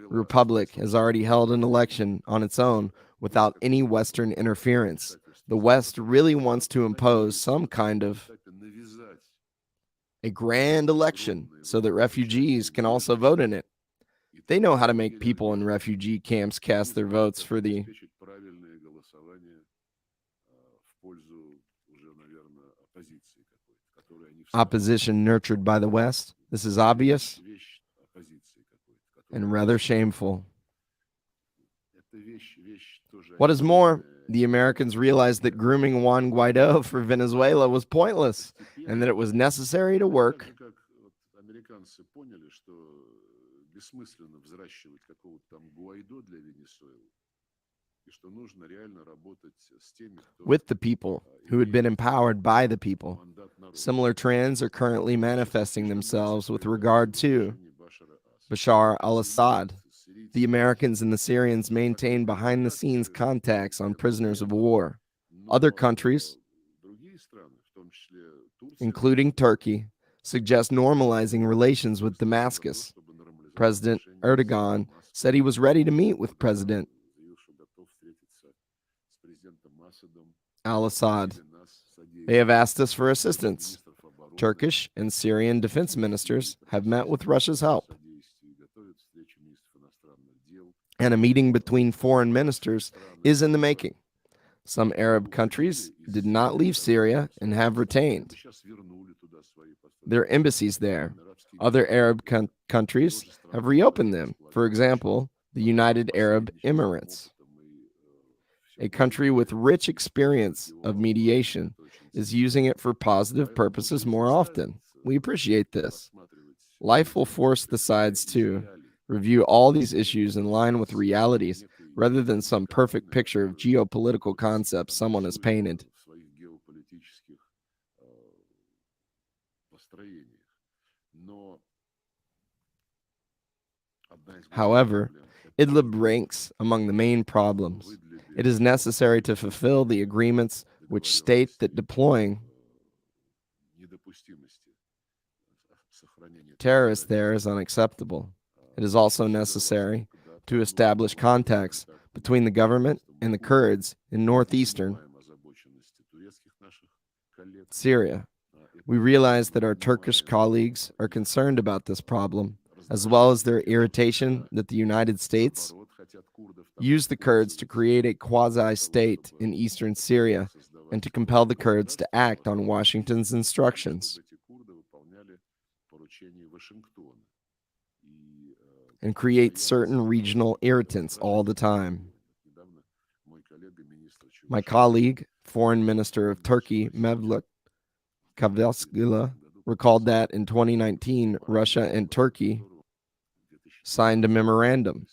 Republic has already held an election on its own without any Western interference, the West really wants to impose some kind of a grand election so that refugees can also vote in it. They know how to make people in refugee camps cast their votes for the opposition nurtured by the West. This is obvious and rather shameful. What is more, the Americans realized that grooming Juan Guaido for Venezuela was pointless and that it was necessary to work Американцы поняли, что бессмысленно взращивать какого-то там Гуайдо для Венесуэлы, и что нужно реально работать с теми, кто with the people who had been empowered by the people. мандат народа. Similar trends are currently manifesting themselves with regard to Bashar al-Assad. The Americans and the Syrians maintain behind-the-scenes contacts on prisoners of war. Other countries, Другие страны, в том числе Турция, including Turkey, suggest normalizing relations with Damascus. President Erdogan said he was ready to meet with President заявил, что готов встретиться с президентом Асадом. al-Assad. Нас содействует They have asked us for assistance. министров обороны, Turkish and Syrian defense ministers have met with Russia's help, содействие, готовят встречу министров иностранных дел. and a meeting between foreign ministers is in the making. Some Arab countries did not leave Syria and have retained Сейчас вернули туда свои посольства. their embassies there. Арабские Other Arab countries have reopened them. For example, the United Arab Emirates, a country with rich experience of mediation, is using it for positive purposes more often. We appreciate this. Life will force the sides to review all these issues in line with realities rather than some perfect picture of geopolitical concepts someone has painted. в своих геополитических построениях. Но одна из However, проблем — Idlib ranks among the main problems. It is necessary to fulfill the agreements which state that deploying недопустимости сохранения terrorists there is unacceptable. It is also necessary to establish contacts between the government and the Kurds in northeastern озабоченности турецких наших коллег. Syria. We realize that our Turkish colleagues are concerned about this problem, as well as their irritation that the United States Наоборот, хотят курдов там used the Kurds to create a quasi-state in eastern Syria and to compel the Kurds to act on Washington's instructions чтобы эти курды выполняли поручения Вашингтона. И and create certain regional irritants all the time. недавно мой коллега, министр My colleague, Foreign Minister of Turkey, Mevlut Cavusoglu, recalled that in 2019, Russia and Turkey signed a memorandum.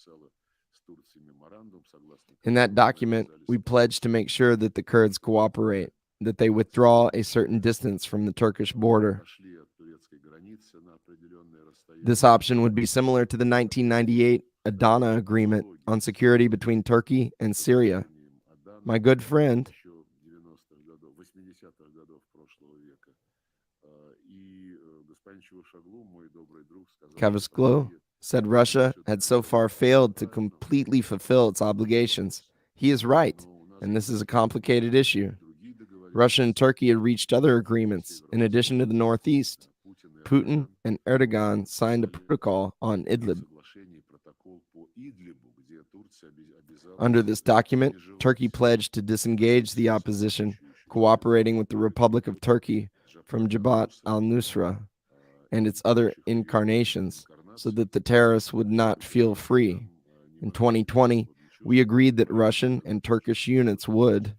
In that document, we pledged to make sure that the Kurds cooperate, that they withdraw a certain distance from the Turkish border. This option would be similar to the 1998 Adana Agreement on security between Turkey and Syria. My good friend, Cavusoglu, said Russia had so far failed to completely fulfill its obligations. He is right, and this is a complicated issue. Russia and Turkey had reached other agreements in addition to the Northeast. Putin and Erdogan signed a protocol on Idlib. Under this document, Turkey pledged to disengage the opposition, cooperating with the Republic of Turkey from Jabhat al-Nusra and its other incarnations, so that the terrorists would not feel free. In 2020, we agreed that Russian and Turkish units would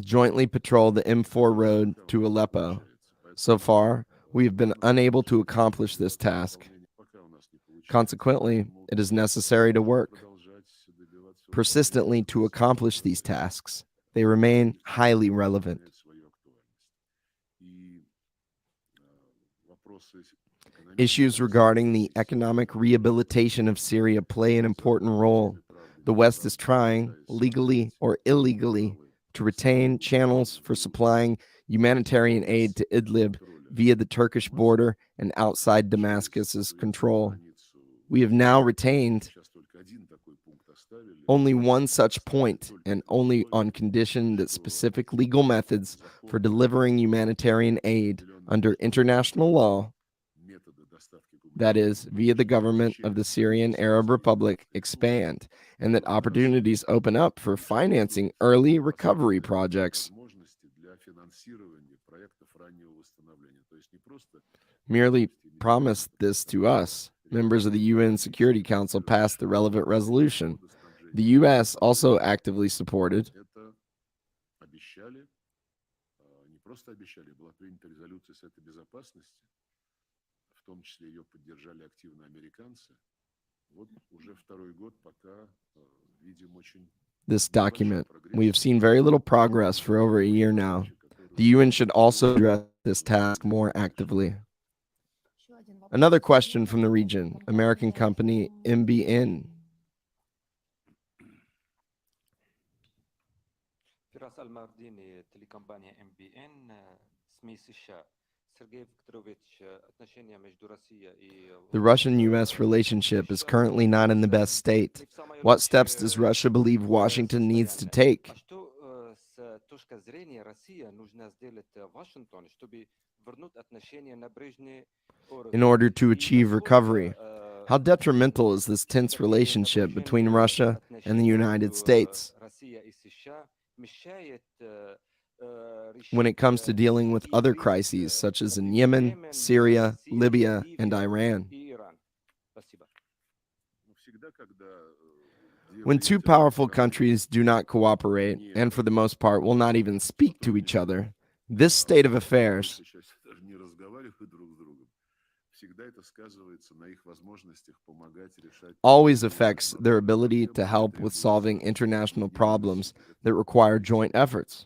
jointly patrol the M4 road to Aleppo. So far, we have been unable to accomplish this task. Consequently, it is necessary to work persistently to accomplish these tasks. They remain highly relevant. Issues regarding the economic rehabilitation of Syria play an important role. The West is trying, legally or illegally, to retain channels for supplying humanitarian aid to Idlib via the Turkish border and outside Damascus's control. We have now retained only one such point, and only on condition that specific legal methods for delivering humanitarian aid under international law, that is, via the government of the Syrian Arab Republic, expand, and that opportunities open up for financing early recovery projects. merely promised this to us. Members of the UN Security Council passed the relevant resolution. The U.S. also actively supported Это обещали, не просто обещали, была принята резолюция Совета Безопасности, в том числе ее поддержали активно американцы. Вот уже второй год, пока видим очень this document. We have seen very little progress for over a year now. The UN should also address this task more actively. Another question from the region, American company MBN. Firas Al-Mardini, телекомпания MBN, СМИ США. Sergey Viktorovich, отношения между Россией и... The Russian-U.S. relationship is currently not in the best state. What steps does Russia believe Washington needs to take? Что с точки зрения России нужно сделать Вашингтон, чтобы вернуть отношения на прежний уровень? In order to achieve recovery, how detrimental is this tense relationship between Russia and the United States Россия и США мешает when it comes to dealing with other crises such as in Yemen, Syria, Libya, and Iran? When two powerful countries do not cooperate, and for the most part will not even speak to each other, this state of affairs always affects their ability to help with solving international problems that require joint efforts.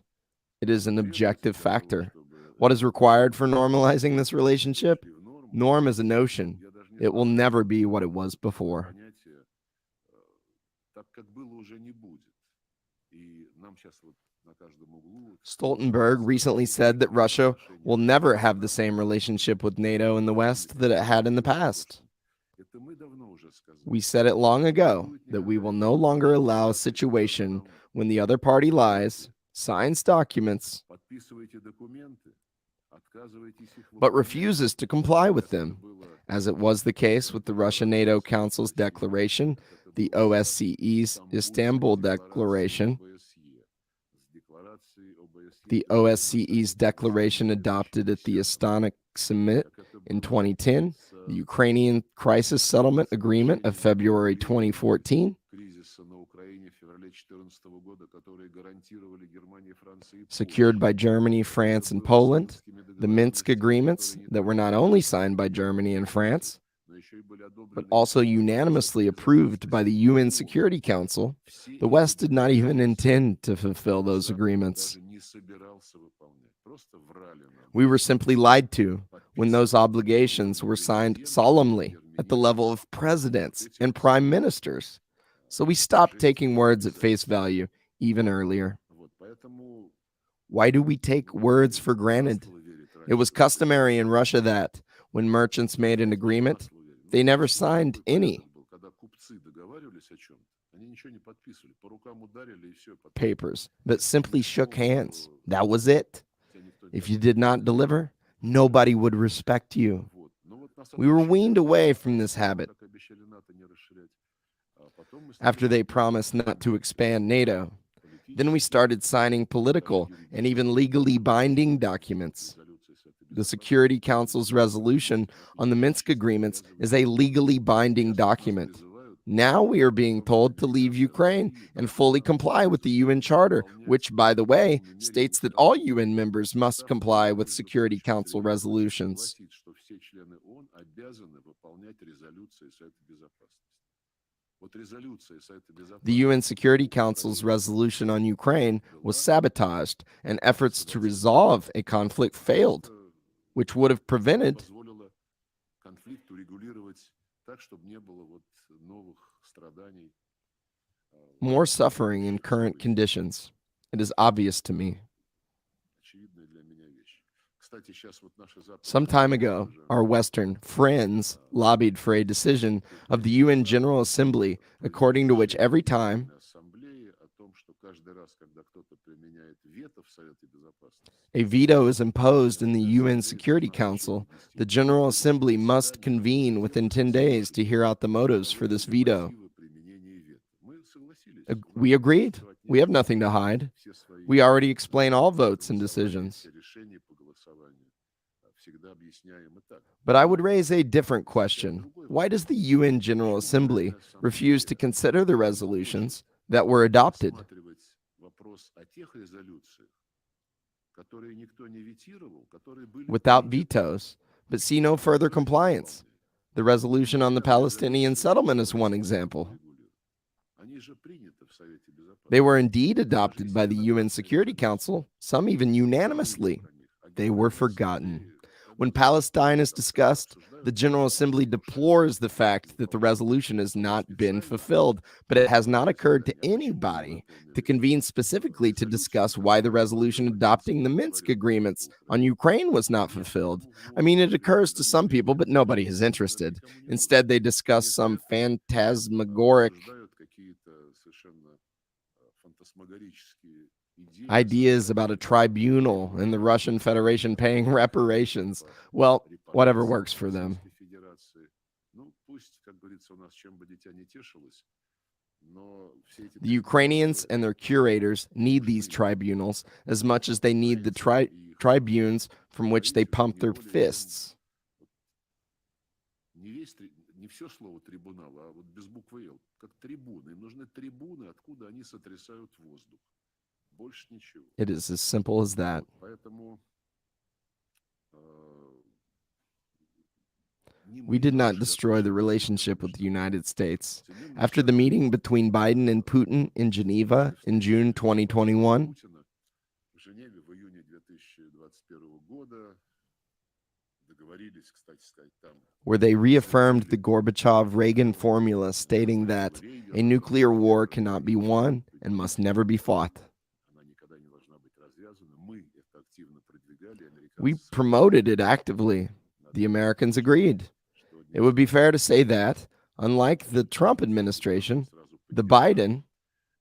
It is an objective factor. What is required for normalizing this relationship? Norm is a notion. It will never be what it was before. Stoltenberg recently said that Russia will never have the same relationship with NATO and the West that it had in the past. We said it long ago that we will no longer allow a situation when the other party lies, signs documents, but refuses to comply with them, as it was the case with the Russia-NATO Council's declaration, the OSCE's Istanbul Declaration, the OSCE's declaration adopted at the Astana Summit in 2010, the Ukrainian Crisis Settlement Agreement of February 2014, secured by Germany, France, and Poland, the Minsk agreements that were not only signed by Germany and France, but also unanimously approved by the UN Security Council. The West did not even intend to fulfill those agreements. We were simply lied to when those obligations were signed solemnly at the level of presidents and prime ministers. So we stopped taking words at face value even earlier. Why do we take words for granted? It was customary in Russia that, when merchants made an agreement, they never signed any papers, but simply shook hands. That was it. If you did not deliver, nobody would respect you. We were weaned away from this habit. After they promised not to expand NATO, then we started signing political and even legally binding documents. The Security Council's resolution on the Minsk agreements is a legally binding document. Now we are being told to leave Ukraine and fully comply with the UN Charter, which, by the way, states that all UN members must comply with Security Council resolutions. The UN Security Council's resolution on Ukraine was sabotaged, and efforts to resolve a conflict failed, which would have prevented more suffering in current conditions. It is obvious to me. Some time ago, our Western friends lobbied for a decision of the UN General Assembly, according to which every time a veto is imposed in the UN Security Council, the General Assembly must convene within 10 days to hear out the motives for this veto. We agreed. We have nothing to hide. We already explain all votes and decisions. But I would raise a different question. Why does the UN General Assembly refuse to consider the resolutions that were adopted? Рассматривать вопрос о тех резолюциях, которые никто не ветировал, которые были Without приняты, vetoes, but see no further compliance. The resolution on the Palestinian settlement is one example. Они же приняты в Совете Безопасности. They were indeed adopted by the UN Security Council, some even unanimously. They were forgotten. When Palestine is discussed, the General Assembly deplores the fact that the resolution has not been fulfilled, but it has not occurred to anybody to convene specifically to discuss why the resolution adopting the Minsk agreements on Ukraine was not fulfilled. I mean, it occurs to some people, but nobody is interested. Instead, they discuss some phantasmagoric Обсуждают какие-то совершенно фантасмагорические идеи, ideas about a tribunal in the Russian Federation paying reparations. Well, whatever works for them. Российской Федерации. Ну, пусть, как говорится, у нас чем бы дитя не тешилось, но все эти The Ukrainians and their curators need these tribunals as much as they need the tribunes from which they pump their fists. не все слово трибунал, а вот без буквы «Л», как трибуны. Им нужны трибуны, откуда они сотрясают воздух. Больше ничего. It is as simple as that. Поэтому We did not destroy the relationship with the United States. After the meeting between Biden and Putin in Geneva in June 2021, в Женеве в июне 2021 года договорились, кстати сказать, там where they reaffirmed the Gorbachev-Reagan formula stating that a nuclear war cannot be won and must never be fought. она никогда не должна быть развязана. Мы это активно продвигали, We американцы. promoted it actively. The Americans agreed. It would be fair to say that, unlike the Trump administration, the Biden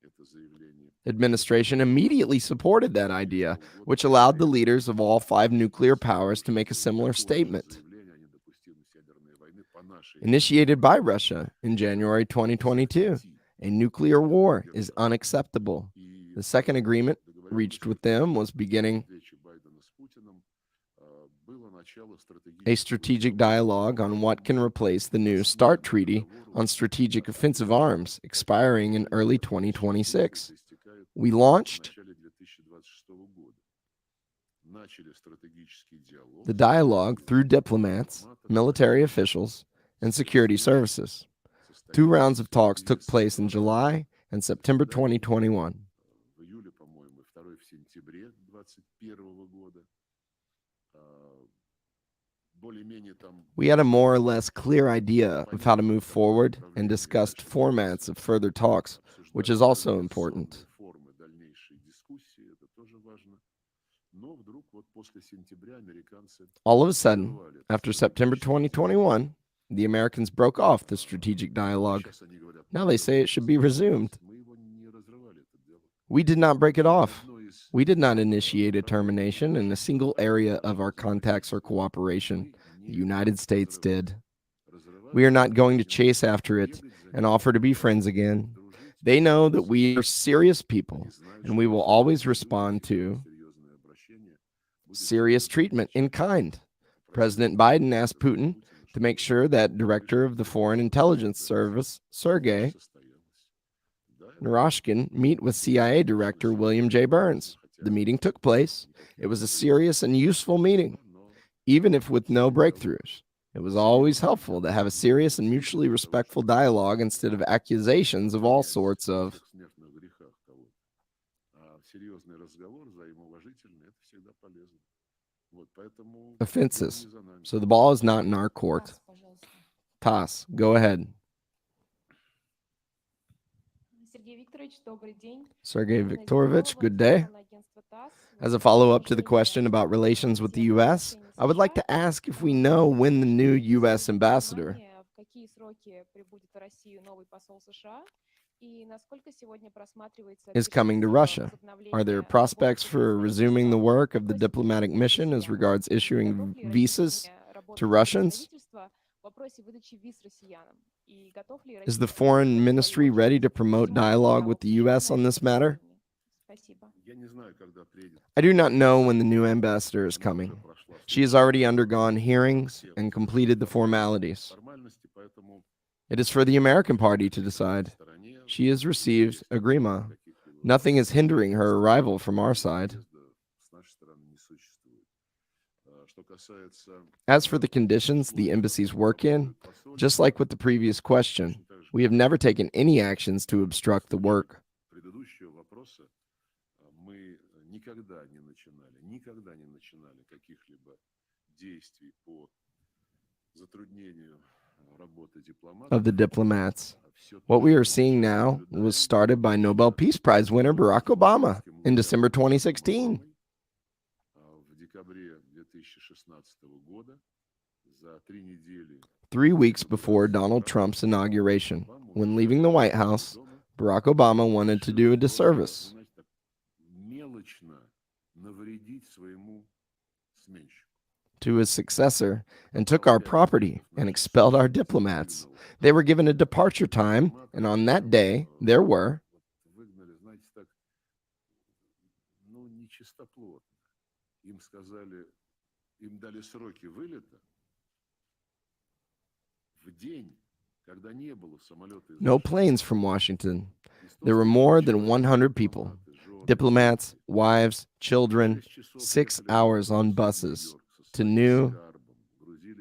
Это заявление administration immediately supported that idea, which allowed the leaders of all 5 nuclear powers to make a similar statement. заявление о недопустимости ядерной войны по нашей Initiated by Russia in January 2022, a nuclear war is unacceptable. и The second agreement reached with them was beginning встречи Байдена с Путиным было начало a strategic dialogue on what can replace the new START treaty on strategic offensive arms, expiring in early 2026. We launched the dialogue through diplomats, military officials, and security services. 2 rounds of talks took place in July and September 2021. В июле, по-моему, второй в сентябре 2021 года. Более-менее там We had a more or less clear idea of how to move forward and discussed formats of further talks, which is also important. формы дальнейшей дискуссии, это тоже важно. Но вдруг вот после сентября американцы All of a sudden, after September 2021, the Americans broke off the strategic dialogue. сейчас они говорят, Now they say it should be resumed. мы его не разрывали, это дело. We did not break it off. Одно из We did not initiate a termination in a single area of our contacts or cooperation. The United States did. разрывали, We are not going to chase after it and offer to be friends again. They know that we are serious people, and we will always respond to серьезное обращение serious treatment in kind. President Biden asked Putin to make sure that Director of the Foreign Intelligence Service, Sergey состоялось. Narashkin, meet with CIA Director William J. Burns. The meeting took place. It was a serious and useful meeting, even if with no breakthroughs. It was always helpful to have a serious and mutually respectful dialogue instead of accusations of all sorts of Смертных грехах кого-то. А серьезный разговор, взаимоуважительный, это всегда полезно. Вот, поэтому offenses. не за нами. So the ball is not in our court. Тасс, пожалуйста. Toss, go ahead. Сергей Викторович, добрый день. Sergey Елена Viktorovich, Зеленова, good day. информационное агентство ТАСС. As a follow-up to the question about relations with the U.S., I would like to ask if we know when the new U.S. ambassador В какие сроки прибудет в Россию новый посол США? И насколько сегодня просматривается is coming to Russia. Are there prospects for resuming the work of the diplomatic mission as regards issuing visas to Russians? Is the foreign ministry ready to promote dialogue with the U.S. on this matter? Я не знаю, когда приедет. I do not know when the new ambassador is coming. She has already undergone hearings and completed the formalities. It is for the American party to decide. She has received a grima. Nothing is hindering her arrival from our side. As for the conditions the embassies work in, just like with the previous question, we have never taken any actions to obstruct the work. Of the diplomats. What we are seeing now was started by Nobel Peace Prize winner Barack Obama in December 2016. 3 weeks before Donald Trump's inauguration, when leaving the White House, Barack Obama wanted to do a disservice to his successor and took our property and expelled our diplomats. They were given a departure time, and on that day, there were no planes from Washington. There were more than 100 people, diplomats, wives, children, 6 hours on buses to New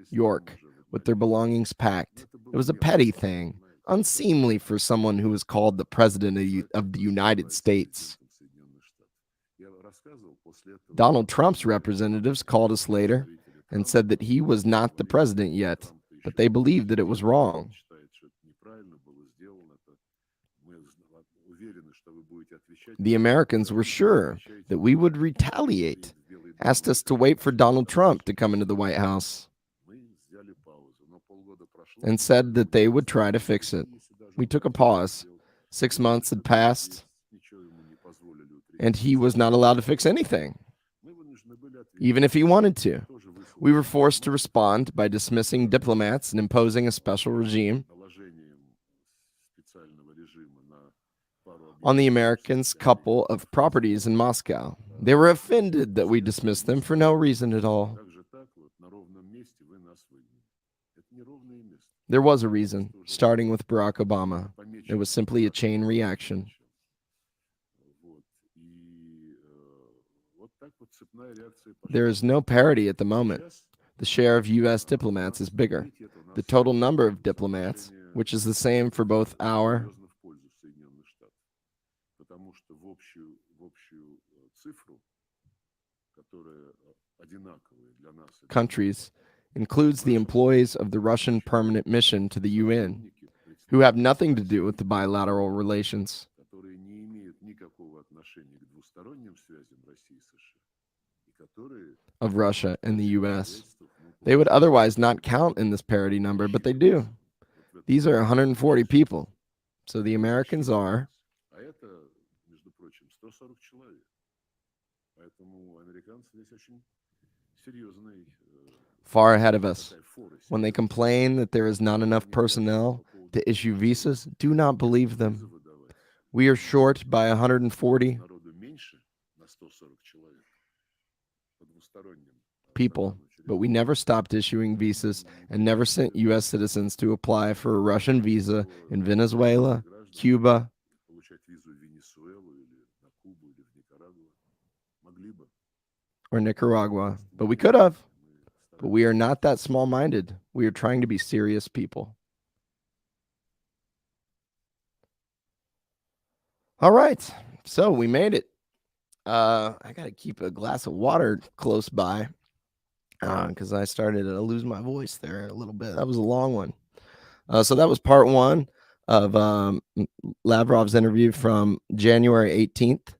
York with their belongings packed. It was a petty thing, unseemly for someone who was called the President of the United States. Donald Trump's representatives called us later and said that he was not the president yet, but they believed that it was wrong. The Americans were sure that we would retaliate, asked us to wait for Donald Trump to come into the White House, and said that they would try to fix it. We took a pause. 6 months had passed, and he was not allowed to fix anything, even if he wanted to. We were forced to respond by dismissing diplomats and imposing a special regime on the Americans' couple of properties in Moscow. They were offended that we dismissed them for no reason at all. There was a reason, starting with Barack Obama. It was simply a chain reaction. There is no parity at the moment. The share of U.S. diplomats is bigger. The total number of diplomats, which is the same for both our countries, includes the employees of the Russian permanent mission to the UN, who have nothing to do with the bilateral relations of Russia and the U.S. They would otherwise not count in this parity number, but they do. These are 140 people. So the Americans are far ahead of us. When they complain that there is not enough personnel to issue visas, do not believe them. We are short by 140 people, but we never stopped issuing visas and never sent U.S. citizens to apply for a Russian visa in Venezuela, Cuba, or Nicaragua. But we could have. But we are not that small-minded. We are trying to be serious people. All right. So we made it. I got to keep a glass of water close by because I started to lose my voice there a little bit. That was a long one. So that was part 1 of Lavrov's interview from January 18th.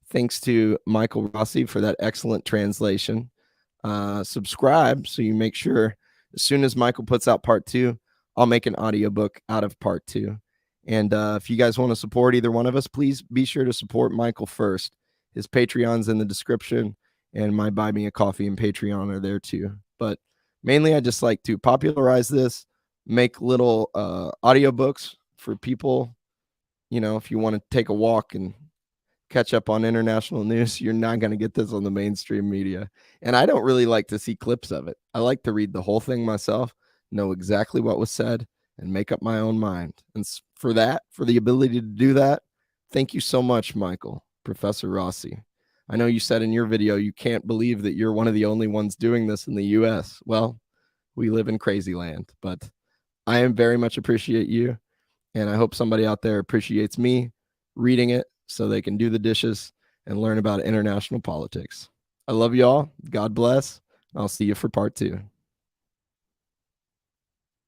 Thanks to Michael Rossi for that excellent translation. Subscribe so you make sure as soon as Michael puts out part 2, I'll make an audiobook out of part 2. And if you guys want to support either one of us, please be sure to support Michael first. His Patreon's in the description, and my Buy Me a Coffee and Patreon are there too. But mainly I just like to popularize this, make little audiobooks for people, you know, if you want to take a walk and catch up on international news, you're not going to get this on the mainstream media. And I don't really like to see clips of it. I like to read the whole thing myself, know exactly what was said, and make up my own mind. And for that, for the ability to do that, thank you so much, Michael, Professor Rossi. I know you said in your video you can't believe that you're one of the only ones doing this in the US. Well, we live in crazy land, but I very much appreciate you. And I hope somebody out there appreciates me reading it so they can do the dishes and learn about international politics. I love y'all. God bless. I'll see you for part 2.